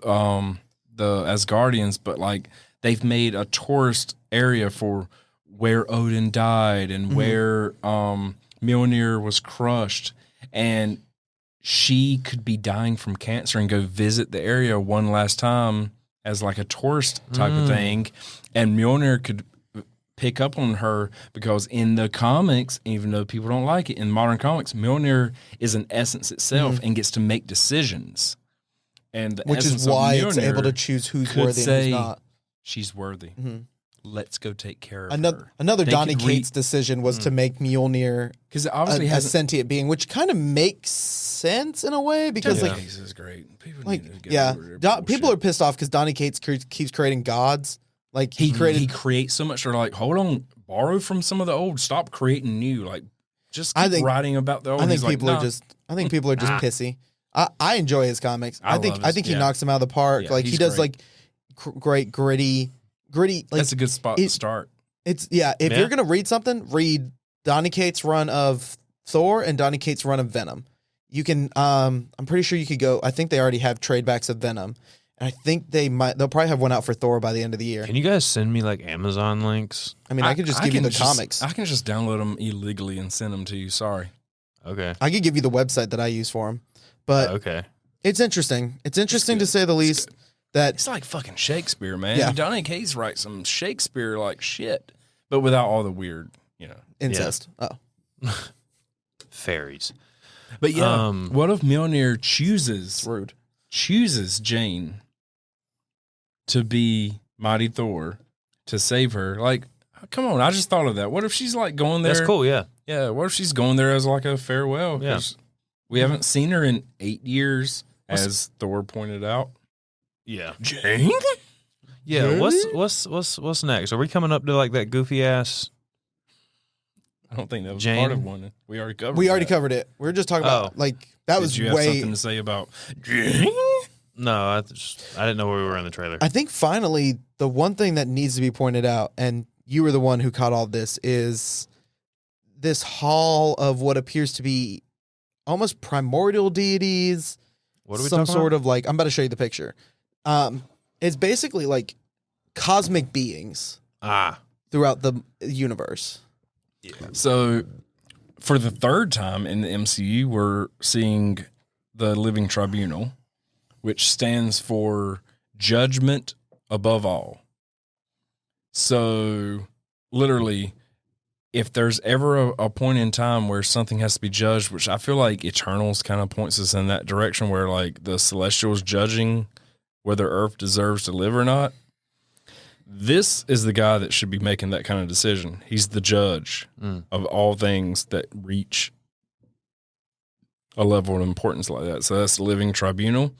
Asgardians, but like they've made a tourist area for where Odin died and where Mjolnir was crushed, and she could be dying from cancer and go visit the area one last time as like a tourist type of thing, and Mjolnir could pick up on her because in the comics, even though people don't like it, in modern comics, Mjolnir is an essence itself and gets to make decisions. And the Which is essence of why it's Mjolnir able to choose who's could worthy and say, who's not. she's worthy. Let's go take care of Another her. They Donny could Cates decision was to make Mjolnir because it obviously a has sentient being, which kind of makes sense in a way because Donny like Cates is great. People like need to get yeah, over their people are bullshit. pissed off because Donny Cates keeps creating gods. Like He created. creates so much. They're like, hold on, borrow from some of the old. Stop creating new. Like, just keep I think- writing about the old. I think He's people like, are nah. just. I think people are just pissy. I enjoy his comics. I I think love his- he yeah. knocks them out of the park. Yeah, like he he's does great. like great gritty. Like That's a good spot to it- start. it's yeah. If Yeah. you're gonna read something, read Donny Cates' run of Thor and Donny Cates' run of Venom. You can. I'm pretty sure you could go. I think they already have trade backs of Venom, and I think they'll probably have one out for Thor by the end of the year. Can you guys send me like Amazon links? I mean, I could just give you the comics. I can just download them illegally and send them to you. Sorry. Okay. I could give you the website that I use for them, but Okay. it's interesting. It's interesting to good. say the least. That It's like fucking Shakespeare, man. Yeah. Donny Cates writes some Shakespeare like shit, but without all the weird, incest. Oh, Fairies. But yeah, what if Mjolnir it's rude. chooses Jane to be Mighty Thor to save her? Like, come on, I just thought of that. What if she's like going there? That's cool, yeah. Yeah, what if she's going there as like a farewell? 'Cause we haven't seen her in 8 years, as Thor pointed out. Yeah. Jane? Yeah. Really? What's next? Are we coming up to like that goofy ass? I don't think that was Jane? part of one. We already covered. We already that. covered it. We were just talking about like that Did was you have way. something to say about Jane? No, I didn't know where we were in the trailer. I think finally the one thing that needs to be pointed out, and you were the one who caught all this, is this hall of what appears to be almost primordial deities. What are we some talking sort about? of like I'm about to show you the picture. It's basically like cosmic beings throughout the universe. So, for the third time in the MCU, we're seeing the Living Tribunal, which stands for judgment above all. So, literally, if there's ever a point in time where something has to be judged, which I feel like Eternals kind of points us in that direction, where like the Celestials judging whether Earth deserves to live or not. This is the guy that should be making that kind of decision. He's the judge of all things that reach a level of importance like that. So that's the Living Tribunal.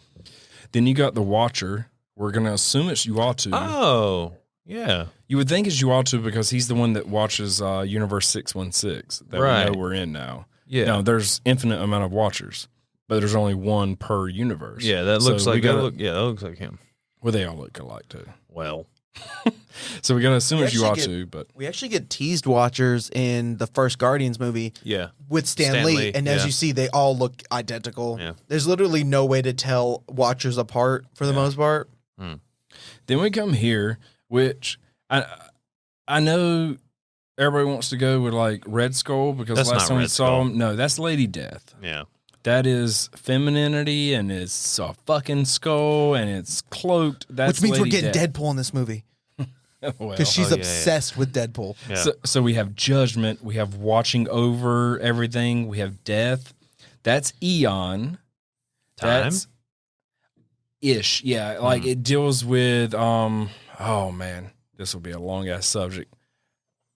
Then you got the Watcher. We're going to assume it's Uatu. Oh, yeah. You would think it's Uatu because he's the one that watches Universe 616 that we know we're in now. Yeah. Now, there's infinite amount of Watchers, but there's only one per universe. Yeah, that looks like that looks like him. Well, they all look alike too. Well, so we got to assume it's actually Uatu, but we actually get teased Watchers in the first Guardians movie. Yeah. With Stan Lee, and as you see, they all look identical. Yeah. There's literally no way to tell Watchers apart for the most part. Then we come here, which I know everybody wants to go with like Red Skull because That's last not time we Red saw Skull. him, no, that's Lady Death. Yeah. That is femininity and it's a fucking skull and it's cloaked. That's Which means we're Lady getting Death. Deadpool in this movie Well, because she's obsessed with Deadpool. Yeah. so we have Judgment, we have watching over everything, we have Death. That's Eon. Time? That's ish. Yeah, like it deals with oh man, this will be a long ass subject.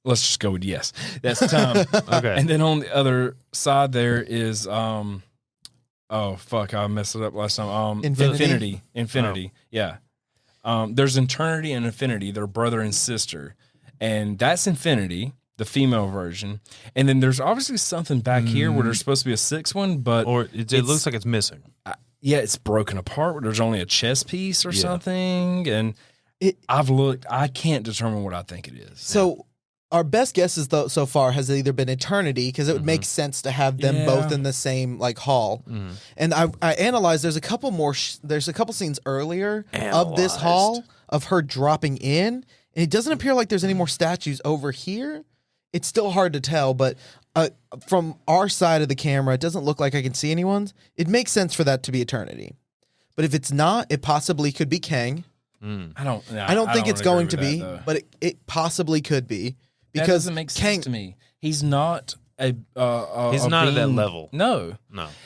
Let's just go with yes. That's time. Okay. And then on the other side there is oh fuck, I messed it up last time. Infinity? Infinity. Yeah. There's Eternity and Infinity. They're brother and sister. And that's Infinity, the female version. And then there's obviously something back here where there's supposed to be a sixth one, but Or it looks like it's missing. yeah, it's broken apart where there's only a chess piece or something. And I've looked, I can't determine what I think it is. So our best guesses though so far has either been Eternity because it would make sense to have them both in the same like hall. And I analyzed there's a couple more there's a couple scenes earlier of this hall of her dropping in, and it doesn't appear like there's any more statues over here. It's still hard to tell, but from our side of the camera, it doesn't look like I can see anyone's. It makes sense for that to be Eternity. But if it's not, it possibly could be Kang. I don't think it's going to agree be, with that, though. but it possibly could be. That Because doesn't make sense Kang, to me. He's not He's not at that level. No.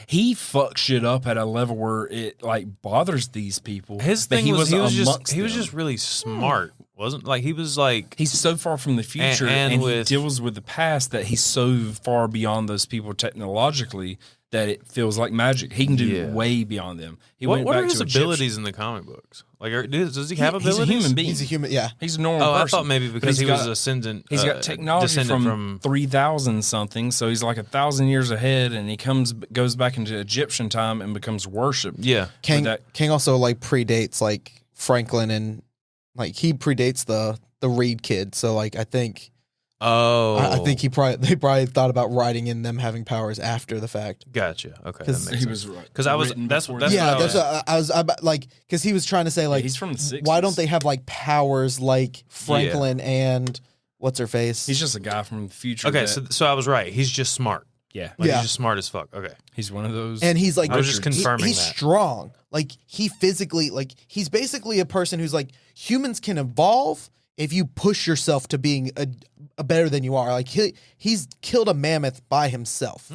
He fucks shit up at a level where it like bothers these people. His but thing was he was amongst just them. really smart. Wasn't like he was like He's so far from the future and he deals with the past that he's so far beyond those people technologically that it feels like magic. He can do way beyond them. He what went are back his to abilities in the comic books? Like, does he have abilities? He's a human being. he's a human, yeah. He's a normal Oh, person. I thought maybe because he was ascendant. He's got technology from 3000 something, so he's like 1,000 years ahead, and he goes back into Egyptian time and becomes worshipped. Yeah, Kang also like predates like Franklin, and like he predates the Reed kid. So like I think I think they probably thought about writing in them having powers after the fact. Gotcha. Okay, that Because makes he sense. was right. Because I was that's before that's that. yeah, what I that's was, what I was like because he was trying to say like he's from the 60s. why don't they have like powers like Franklin and what's her face? He's just a guy from the future. okay. So I was right. He's just smart. Yeah. Like, Yeah. he's just smart as fuck. Okay. He's one of those. And he's like, I was just confirming he's that. strong. Like he physically, like he's basically a person who's like humans can evolve if you push yourself to being a better than you are. Like he's killed a mammoth by himself.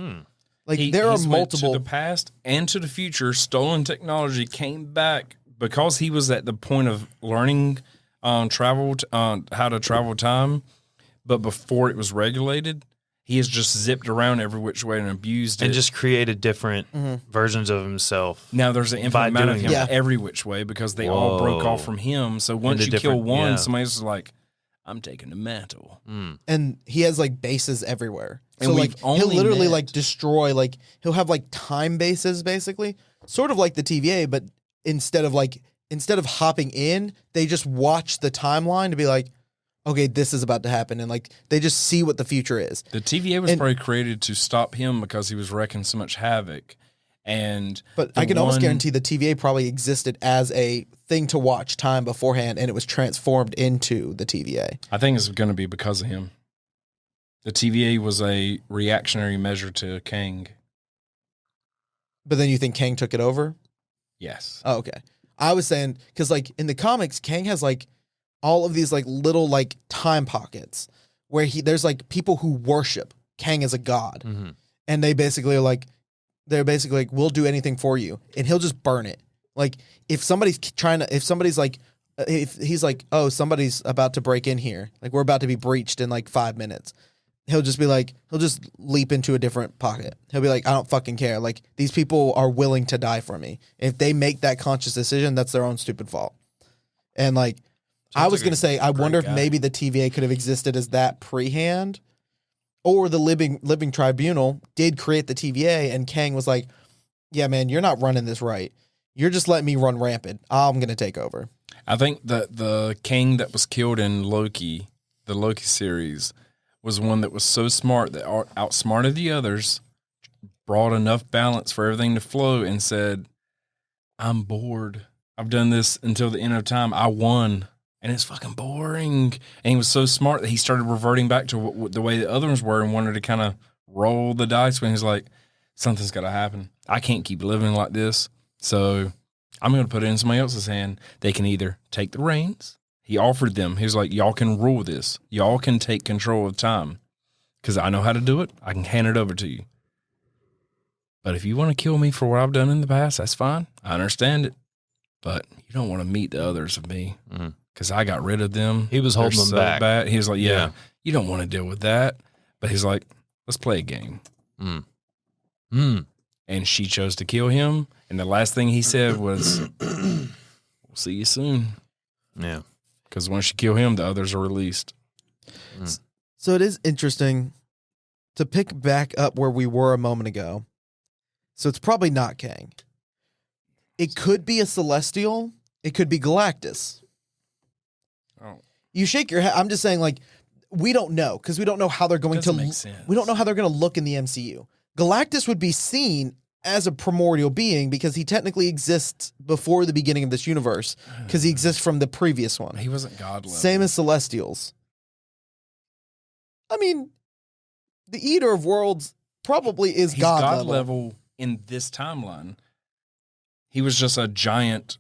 Like there are he's went multiple. to the past and to the future. Stolen technology came back because he was at the point of learning how to travel time, but before it was regulated. He has just zipped around every which way and abused And it. just created different versions of himself. Now there's an by infinite amount of doing him it. Yeah. every which way because they all broke off from him. So once you kill different- one, yeah. somebody's just like, I'm taking the mantle. And he has like bases everywhere. And So we've like he'll only literally met- like destroy, like he'll have like time bases basically, sort of like the TVA, but instead of hopping in, they just watch the timeline to be like, okay, this is about to happen, and like they just see what the future is. The TVA was probably created to stop him because he was wreaking so much havoc. But I can almost guarantee the TVA probably existed as a thing to watch time beforehand, and it was transformed into the TVA. I think it's going to be because of him. The TVA was a reactionary measure to Kang. But then you think Kang took it over? Yes. Oh, okay. I was saying, because like in the comics, Kang has like all of these like little like time pockets where there's like people who worship Kang as a god. And they're basically like, we'll do anything for you. And he'll just burn it. Like if he's like, oh, somebody's about to break in here. Like we're about to be breached in like 5 minutes. he'll just leap into a different pocket. He'll be like, I don't fucking care. Like, these people are willing to die for me. If they make that conscious decision, that's their own stupid fault. And like, I was going to say, I wonder if maybe the TVA could have existed as that pre-hand, or the Living Tribunal did create the TVA, and Kang was like, yeah, man, you're not running this right. You're just letting me run rampant. I'm going to take over. I think that the king that was killed in Loki, the Loki series, was one that was so smart that outsmarted the others, brought enough balance for everything to flow, and said, I'm bored. I've done this until the end of time. I won. And it's fucking boring. And he was so smart that he started reverting back to the way the others were and wanted to kind of roll the dice when he's like, something's got to happen. I can't keep living like this. So I'm going to put it in somebody else's hand. They can either take the reins. He offered them. He was like, y'all can rule this. Y'all can take control of time because I know how to do it. I can hand it over to you. But if you want to kill me for what I've done in the past, that's fine. I understand it. But you don't want to meet the others of me. Because I got rid of them. He was holding them back. Bad. He was like, yeah, you don't want to deal with that. But he's like, let's play a game. And she chose to kill him. And the last thing he said was, we'll see you soon. Yeah. Because once you kill him, the others are released. So it is interesting to pick back up where we were a moment ago. So it's probably not Kang. It could be a Celestial. It could be Galactus. Oh. You shake your head. I'm just saying, like, we don't know because we don't know how they're going to. Make sense. We don't know how they're going to look in the MCU. Galactus would be seen as a primordial being because he technically exists before the beginning of this universe because he exists from the previous one. He wasn't God level. Same as Celestials. I mean, the Eater of Worlds probably is He's God level in this timeline. He was just a giant.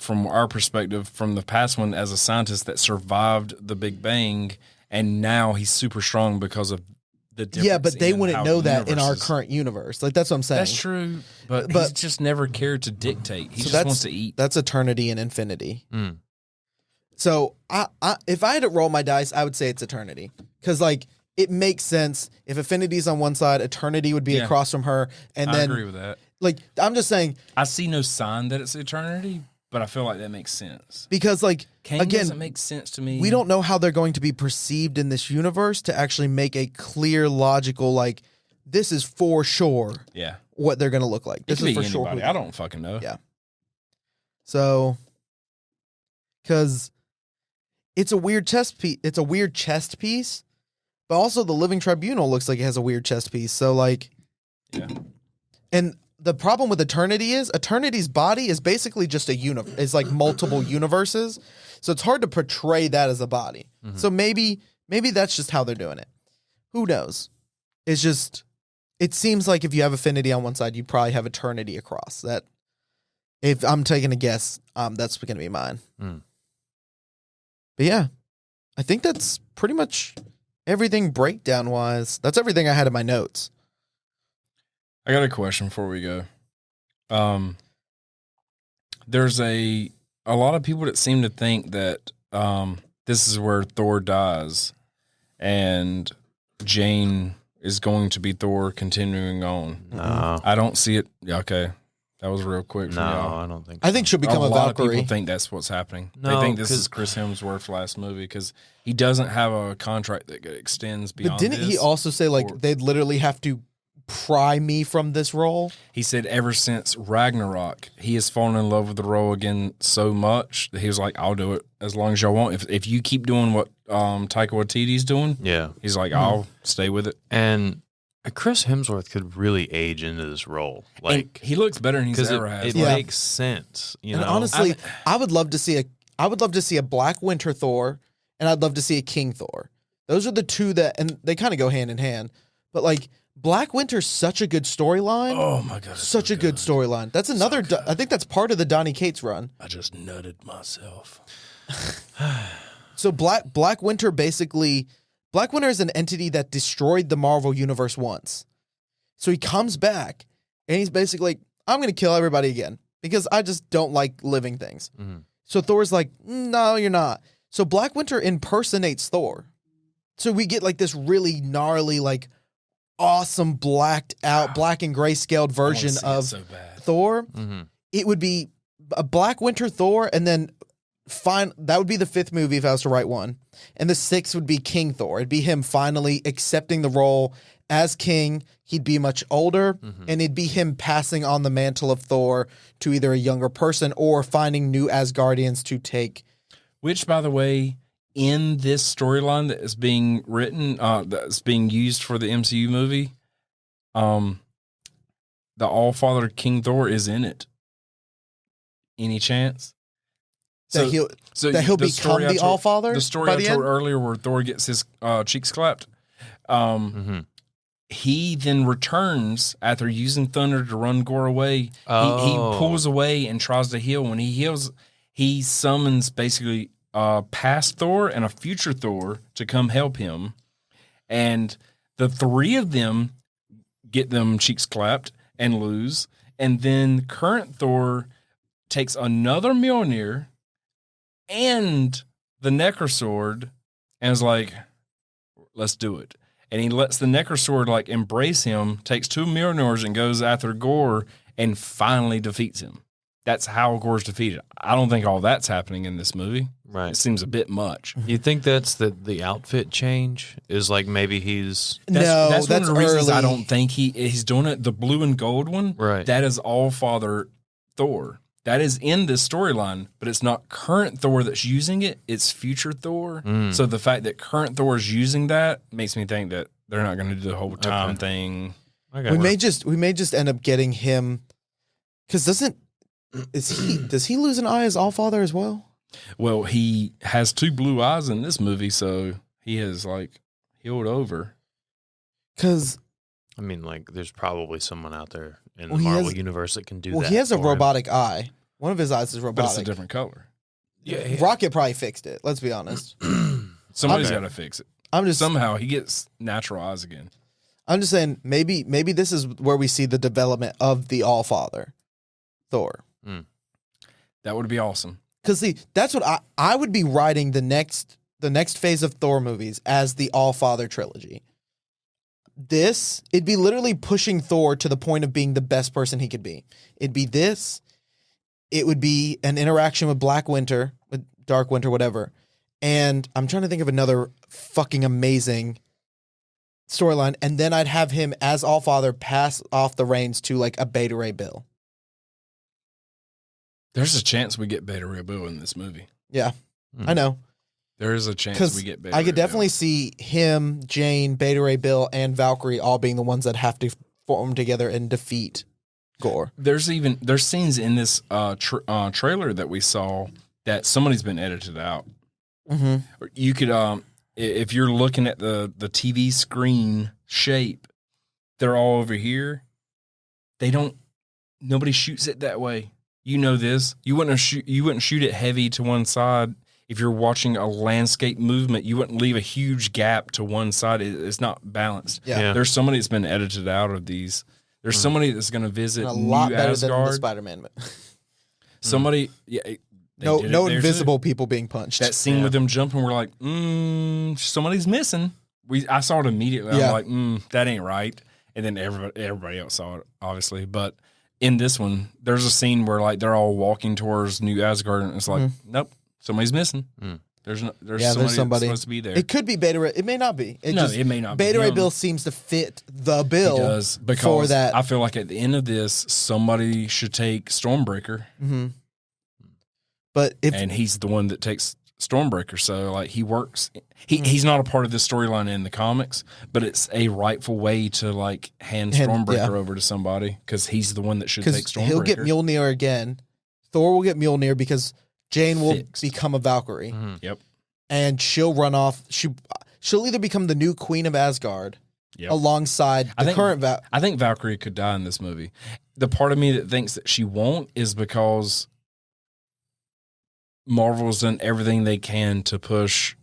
From our perspective, from the past one, as a scientist that survived the Big Bang, and now he's super strong because of the difference. Yeah, but they wouldn't know that in our is. current universe. Like, that's what I'm saying. That's true, but he's just never cared to dictate. He just wants to eat. That's eternity and infinity. So, I if I had to roll my dice, I would say it's eternity. Because, like, it makes sense. If infinity's on one side, eternity would be across from her. And then, I agree with that. Like, I'm just saying. I see no sign that it's eternity. But I feel like that makes sense. Because, like, Kang again, doesn't make sense to me. We don't know how they're going to be perceived in this universe to actually make a clear, logical, like, this is for sure what they're going to look like. This is for sure. I don't fucking know. Yeah. So, because it's a weird chest piece. It's a weird chest piece, but also the Living Tribunal looks like it has a weird chest piece. So, like, and the problem with Eternity is Eternity's body is basically just a universe. It's like multiple universes. So it's hard to portray that as a body. So maybe that's just how they're doing it. Who knows? It's just, it seems like if you have Affinity on one side, you probably have Eternity across. That, if I'm taking a guess, that's going to be mine. But yeah, I think that's pretty much everything breakdown wise. That's everything I had in my notes. I got a question before we go. There's a lot of people that seem to think that this is where Thor dies and Jane is going to be Thor continuing on. No. I don't see it. Yeah, okay. That was real quick. No, I don't think so. I think she'll become a lot Valkyrie. of people think that's what's happening. No, they think this is Chris Hemsworth's last movie because he doesn't have a contract that extends beyond But didn't he this. also say, like, they'd literally have to pry me from this role? He said ever since Ragnarok, he has fallen in love with the role again so much that he was like, I'll do it as long as y'all want. If you keep doing what Taika Waititi's doing, he's like, I'll stay with it. And Chris Hemsworth could really age into this role. Like, and he looks better than he's ever had. It makes sense. You And know? honestly, I would love to see a Black Winter Thor, and I'd love to see a King Thor. Those are the two that, and they kind of go hand in hand. But like, Black Winter's such a good storyline. Oh my god, such a good storyline. That's another. I think that's part of the Donny Cates run. I just nutted myself. So Black Winter basically, Black Winter is an entity that destroyed the Marvel universe once. So he comes back and he's basically like, I'm going to kill everybody again because I just don't like living things. So Thor's like, no, you're not. So Black Winter impersonates Thor. So we get like this really gnarly, like awesome blacked out, black and gray scaled version of so bad. Thor. Mm-hmm. It would be a Black Winter Thor, and then that would be the 5th movie if I was to write one. And the 6th would be King Thor. It'd be him finally accepting the role as king. He'd be much older, and it'd be him passing on the mantle of Thor to either a younger person or finding new Asgardians to take. Which, by the way, in this storyline that is being written, that's being used for the MCU movie, the All-Father King Thor is in it. Any chance? That he'll become the All-Father? The story I told earlier where Thor gets his cheeks clapped. He then returns after using thunder to run Gorr away. He pulls away and tries to heal. When he heals, he summons basically past Thor and a future Thor to come help him. And the 3 of them get them cheeks clapped and lose. And then current Thor takes another Mjolnir and the Necrosword and is like, let's do it. And he lets the Necrosword like embrace him, takes 2 Mjolnirs and goes after Gorr and finally defeats him. That's how Gorr's defeated. I don't think all that's happening in this movie. Right. It seems a bit much. You think that's the outfit change is like maybe he's That's one of the reasons early. I don't think he's doing it. The blue and gold one, Right. That is All-Father Thor. That is in this storyline, but it's not current Thor that's using it. It's future Thor. So the fact that current Thor is using that makes me think that they're not going to do the whole time thing. Okay. We may just end up getting him, because does he lose an eye as All-Father as well? Well, he has 2 blue eyes in this movie, so he has like healed over. Because I mean, like, there's probably someone out there in the Marvel universe that can do that. Well, he has a for him. robotic eye. One of his eyes is But robotic. it's a different color. Yeah. Rocket probably fixed it. Let's be honest. Somebody's Okay. got to fix it. Somehow he gets natural eyes again. I'm just saying maybe this is where we see the development of the All-Father, Thor. That would be awesome. Because see, that's what I would be writing the next phase of Thor movies as the All-Father trilogy. It'd be literally pushing Thor to the point of being the best person he could be. It'd be this. It would be an interaction with Black Winter, with Dark Winter, whatever. And I'm trying to think of another fucking amazing storyline. And then I'd have him as All-Father pass off the reins to like a Beta Ray Bill. There's a chance we get Beta Ray Bill in this movie. Yeah, I know. There is a chance we get Beta I Ray could definitely Bill. see him, Jane, Beta Ray Bill, and Valkyrie all being the ones that have to form together and defeat Gorr. There's scenes in this trailer that we saw that somebody's been edited out. Mm-hmm. You could, if you're looking at the TV screen shape, they're all over here. Nobody shoots it that way. You know this. You wouldn't shoot it heavy to one side. If you're watching a landscape movement, you wouldn't leave a huge gap to one side. It's not balanced. Yeah. There's somebody that's been edited out of these. There's somebody that's going to visit And a lot New better Asgard. than the Spider-Man. Somebody, No there, too. invisible people being punched. That scene with them jumping, we're like, somebody's missing. I saw it immediately. Yeah. I'm like, that ain't right. And then everybody else saw it, obviously. But in this one, there's a scene where like they're all walking towards New Asgard, and it's like, nope, somebody's missing. There's somebody that's supposed to be there. It could be Beta Ray. It may not be. It may not be. Beta Ray him. Bill seems to fit the bill. He does, because for that. I feel like at the end of this, somebody should take Stormbreaker. Mm-hmm. But and he's the one that takes Stormbreaker. So like he works. He's not a part of this storyline in the comics, but it's a rightful way to like hand Stormbreaker over to somebody, because he's the one that should take Stormbreaker. He'll get Mjolnir again. Thor will get Mjolnir because Jane will become a Valkyrie. Mm-hmm. Yep. And she'll run off. She'll either become the new Queen of Asgard alongside the current I think Valkyrie could die in this movie. The part of me that thinks that she won't is because Marvel's done everything they can to push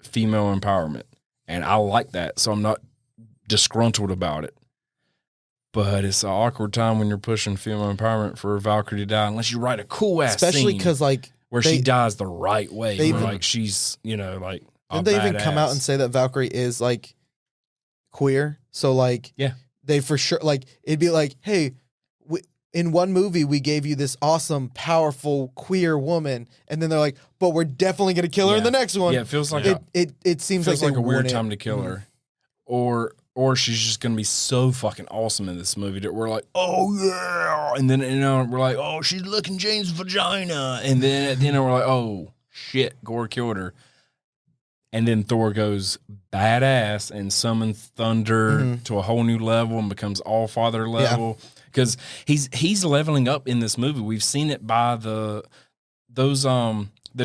female empowerment. And I like that, so I'm not disgruntled about it. But it's an awkward time when you're pushing female empowerment for Valkyrie to die, unless you write a cool ass especially scene because like where she dies the right way, they where even- like she's like Didn't they even come out and say that Valkyrie is like queer? So like, yeah, they for sure like it'd be like, hey, in one movie we gave you this awesome, powerful queer woman, and then they're like, but we're definitely gonna kill her in the next one. Yeah, it feels like it seems like a weird time to kill mm-hmm. her, or she's just gonna be so fucking awesome in this movie that we're like, oh yeah, and then we're like, oh, she's licking Jane's vagina, and then at the end we're like, oh shit, Gorr killed her. And then Thor goes badass and summons thunder to a whole new level and becomes all father level. Because he's leveling up in this movie. We've seen it by the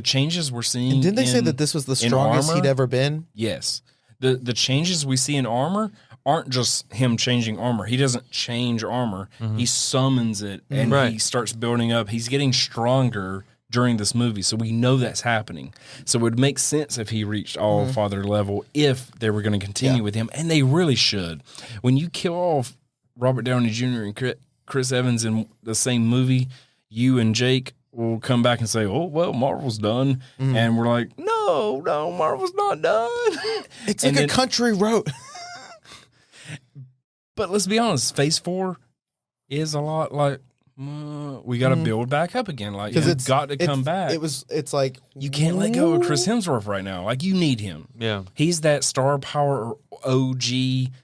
changes we're seeing. And didn't they say that this was the strongest he'd ever been? Yes. The changes we see in armor aren't just him changing armor. He doesn't change armor. He summons it and he starts building up. He's getting stronger during this movie, so we know that's happening. So it would make sense if he reached all father level if they were going to continue with him, and they really should. When you kill off Robert Downey Jr. and Chris Evans in the same movie, you and Jake will come back and say, oh, well, Marvel's done. And we're like, no, Marvel's not done. It's like a country road. But let's be honest, Phase 4 is a lot like, we got to build back up again. Like, it's got to come back. It's like, you can't let go of Chris Hemsworth right now. Like, you need him. Yeah. He's that star power OG,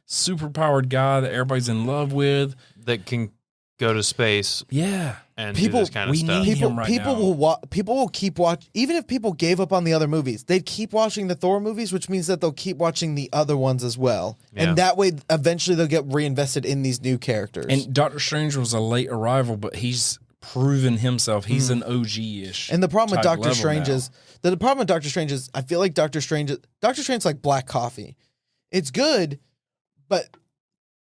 super powered guy that everybody's in love with. That can go to space. Yeah. And do this kind of stuff. People will keep watching. Even if people gave up on the other movies, they'd keep watching the Thor movies, which means that they'll keep watching the other ones as well. Yeah. And that way, eventually, they'll get reinvested in these new characters. And Doctor Strange was a late arrival, but he's proven himself. He's an OG-ish. And the problem with Doctor Strange is I feel like Doctor Strange's like black coffee. It's good, but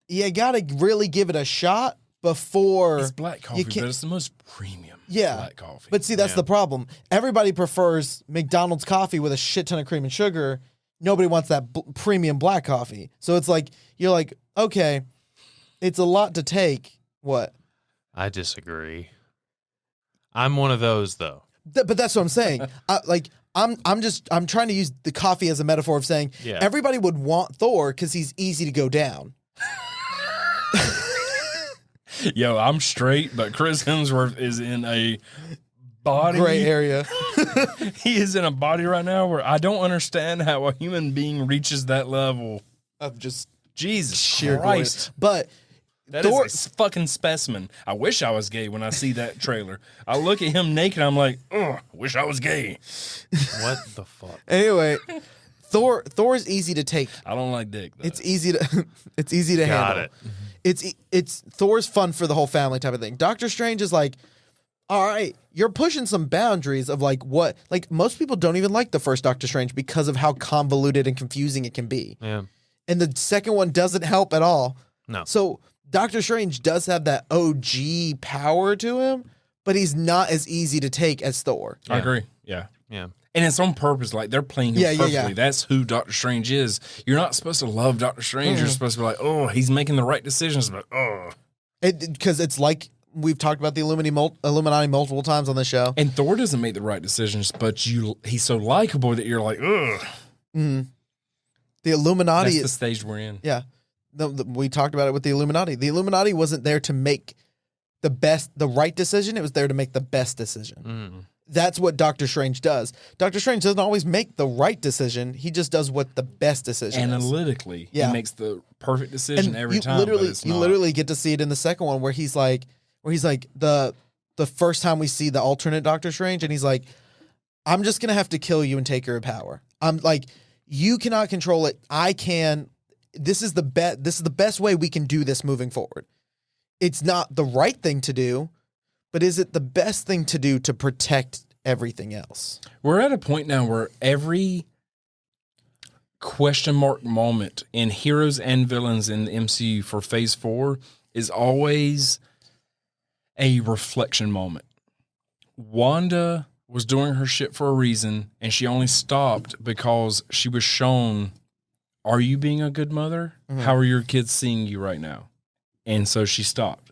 you gotta really give it a shot before. It's black coffee, but it's the most premium black coffee. But see, that's the problem. Everybody prefers McDonald's coffee with a shit ton of cream and sugar. Nobody wants that premium black coffee. So it's like, you're like, okay, it's a lot to take. What? I disagree. I'm one of those, though. But that's what I'm saying. I'm trying to use the coffee as a metaphor of saying everybody would want Thor because he's easy to go down. Yo, I'm straight, but Chris Hemsworth is in a body gray area. He is in a body right now where I don't understand how a human being reaches that level of just Jesus sheer Christ. But that is a fucking specimen. I wish I was gay when I see that trailer. I look at him naked, I'm like, I wish I was gay. What the fuck? Anyway, Thor is easy to take. I don't like dick, though. It's easy to handle. It's Thor's fun for the whole family type of thing. Doctor Strange is like, all right, you're pushing some boundaries of like what, like most people don't even like the first Doctor Strange because of how convoluted and confusing it can be. Yeah. And the second one doesn't help at all. No. So Doctor Strange does have that OG power to him, but he's not as easy to take as Thor. I agree. Yeah. Yeah. And it's on purpose. Like, they're playing him perfectly. Yeah. That's who Doctor Strange is. You're not supposed to love Doctor Strange. You're supposed to be like, oh, he's making the right decisions. But, because it's like we've talked about the Illuminati multiple times on the show. And Thor doesn't make the right decisions, but he's so likable that you're like, ugh. Mm-hmm. The Illuminati. That's the stage we're in. Yeah. We talked about it with the Illuminati. The Illuminati wasn't there to make the right decision. It was there to make the best decision. Mm. That's what Doctor Strange does. Doctor Strange doesn't always make the right decision. He just does what the best decision Analytically, is. Yeah. He makes the perfect decision every time. You literally get to see it in the second one where he's like the first time we see the alternate Doctor Strange, and he's like, I'm just gonna have to kill you and take your power. I'm like, you cannot control it. I can. This is the best way we can do this moving forward. It's not the right thing to do, but is it the best thing to do to protect everything else? We're at a point now where every question mark moment in heroes and villains in the MCU for Phase 4 is always a reflection moment. Wanda was doing her shit for a reason, and she only stopped because she was shown, are you being a good mother? Mm-hmm. How are your kids seeing you right now? And so she stopped.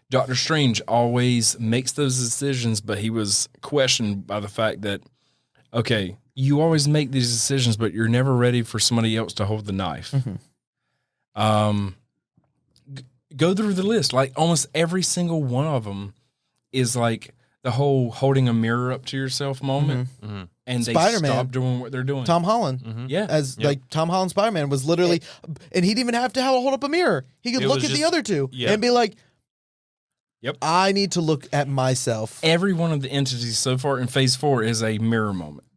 Doctor Strange always makes those decisions, but he was questioned by the fact that, okay, you always make these decisions, but you're never ready for somebody else to hold the knife. Go through the list. Like almost every single one of them is like the whole holding a mirror up to yourself moment. And they stop doing what they're doing. Tom Holland. Yeah. Like Tom Holland Spider-Man was literally, and he didn't even have to hold up a mirror. He could look at the other two and be like, yep, I need to look at myself. Every one of the entities so far in phase 4 is a mirror moment.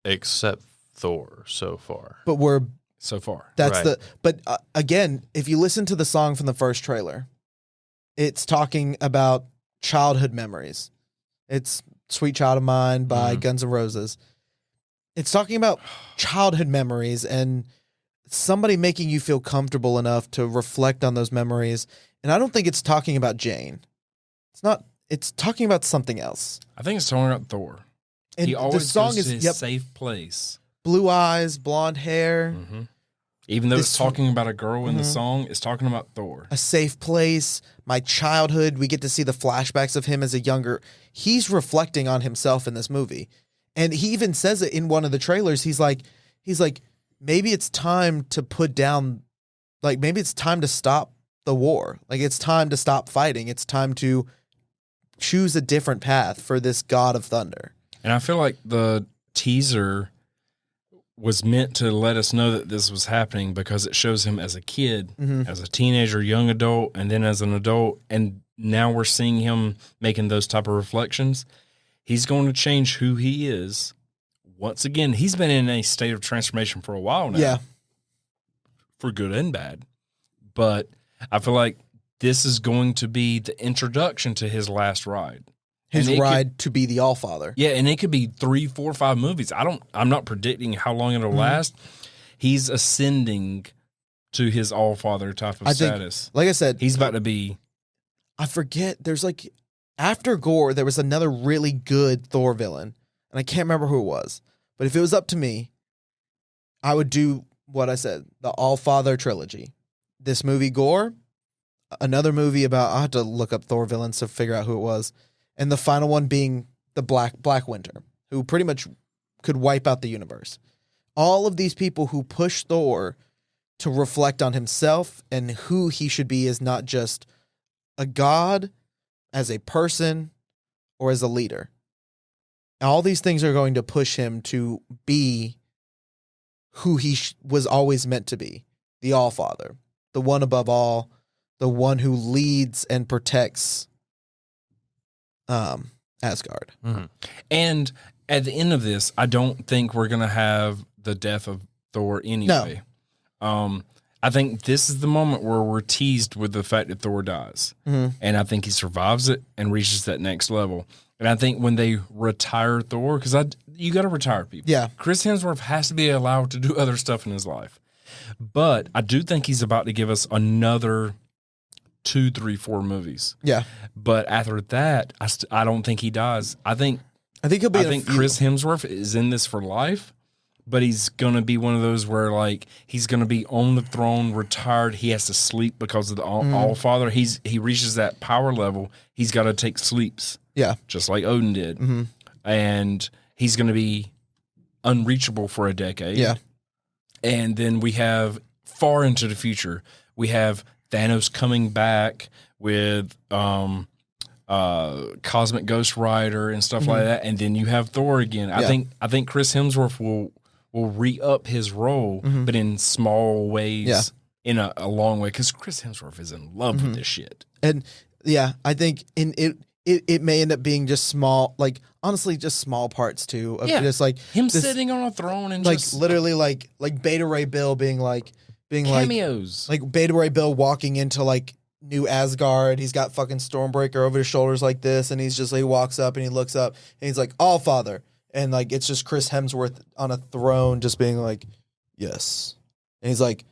Except Thor so far. But we're so far. That's right. But again, if you listen to the song from the first trailer, it's talking about childhood memories. It's Sweet Child of Mine by Guns N' Roses. It's talking about childhood memories and somebody making you feel comfortable enough to reflect on those memories. And I don't think it's talking about Jane. It's not. It's talking about something else. I think it's talking about Thor. And he always the song goes to is his safe place. Blue eyes, blonde hair. Even though it's talking about a girl in the song, it's talking about Thor. A safe place, my childhood. We get to see the flashbacks of him as a younger. He's reflecting on himself in this movie. And he even says it in one of the trailers. He's like, maybe it's time to put down, like, maybe it's time to stop the war. Like, it's time to stop fighting. It's time to choose a different path for this God of Thunder. And I feel like the teaser was meant to let us know that this was happening because it shows him as a kid, as a teenager, young adult, and then as an adult. And now we're seeing him making those type of reflections. He's going to change who he is. Once again, he's been in a state of transformation for a while now. Yeah. For good and bad. But I feel like this is going to be the introduction to his last ride. His ride to be the Allfather. Yeah, and it could be 3, 4, 5 movies. I'm not predicting how long it'll last. He's ascending to his Allfather type of status. Like I said, he's about to be. I forget. There's like after Gorr, there was another really good Thor villain, and I can't remember who it was. But if it was up to me, I would do what I said: the Allfather trilogy. This movie, Gorr, another movie about. I have to look up Thor villains to figure out who it was. And the final one being the Black Winter, who pretty much could wipe out the universe. All of these people who push Thor to reflect on himself and who he should be as not just a god, as a person, or as a leader. All these things are going to push him to be who he was always meant to be, the Allfather, the one above all, the one who leads and protects Asgard. And at the end of this, I don't think we're going to have the death of Thor anyway. No. I think this is the moment where we're teased with the fact that Thor dies. And I think he survives it and reaches that next level. And I think when they retire Thor, because you got to retire people. Yeah. Chris Hemsworth has to be allowed to do other stuff in his life. But I do think he's about to give us another 2, 3, 4 movies. Yeah. But after that, I don't think he dies. I think he'll be. I think Chris Hemsworth is in this for life, but he's gonna be one of those where like he's gonna be on the throne, retired. He has to sleep because of the Allfather. He reaches that power level. He's got to take sleeps. Yeah, just like Odin did, and he's gonna be unreachable for a decade. Yeah, and then we have far into the future. We have Thanos coming back with Cosmic Ghost Rider and stuff like that, and then you have Thor again. Yeah. I think Chris Hemsworth will re-up his role, but in small ways, in a long way, because Chris Hemsworth is in love with this shit. And yeah, I think it may end up being just small, like honestly, just small parts too. Of just like him sitting on a throne and like just literally like Beta Ray Bill being cameos, like Beta Ray Bill walking into like New Asgard. He's got fucking Stormbreaker over his shoulders like this, and he's just like, he walks up and he looks up and he's like, Allfather, and like it's just Chris Hemsworth on a throne just being like, yes, and he's like,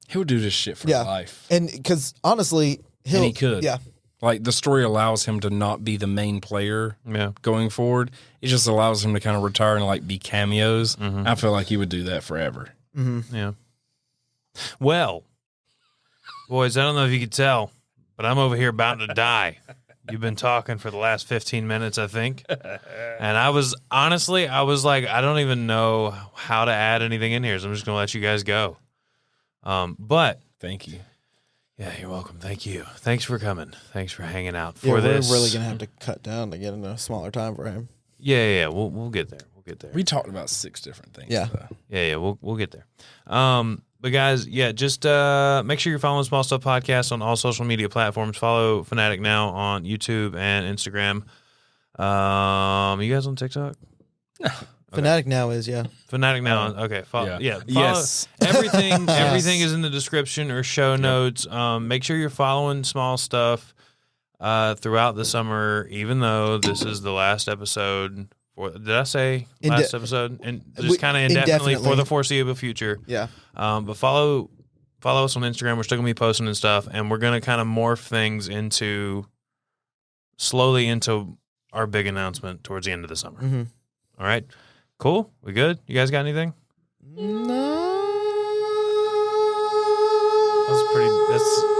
he'll do this shit for life, and because honestly he could, yeah. Like, the story allows him to not be the main player going forward. It just allows him to kind of retire and, like, be cameos. I feel like he would do that forever. Yeah. Well, boys, I don't know if you could tell, but I'm over here about to die. You've been talking for the last 15 minutes, I think. And I was like, I don't even know how to add anything in here, so I'm just going to let you guys go. But Thank you. yeah, you're welcome. Thank you. Thanks for coming. Thanks for hanging out for this. We're really going to have to cut down to get in a smaller time frame. Yeah. We'll get there. We'll get there. We talked about 6 different things. Yeah. Though. Yeah. We'll get there. But guys, yeah, just make sure you're following Small Stuff Podcast on all social media platforms. Follow FanaticNOW on YouTube and Instagram. You guys on TikTok? No. Okay. FanaticNOW is, yeah. FanaticNOW. Okay. Follow. Yes. Everything. Everything is in the description or show notes. Make sure you're following Small Stuff throughout the summer, even though this is the last episode. Did I say last episode? And just kind of indefinitely for the foreseeable future. Yeah. But follow us on Instagram. We're still gonna be posting and stuff, and we're gonna kind of morph things slowly into our big announcement towards the end of the summer. Mm-hmm. All right. Cool. We good? You guys got anything? No. That's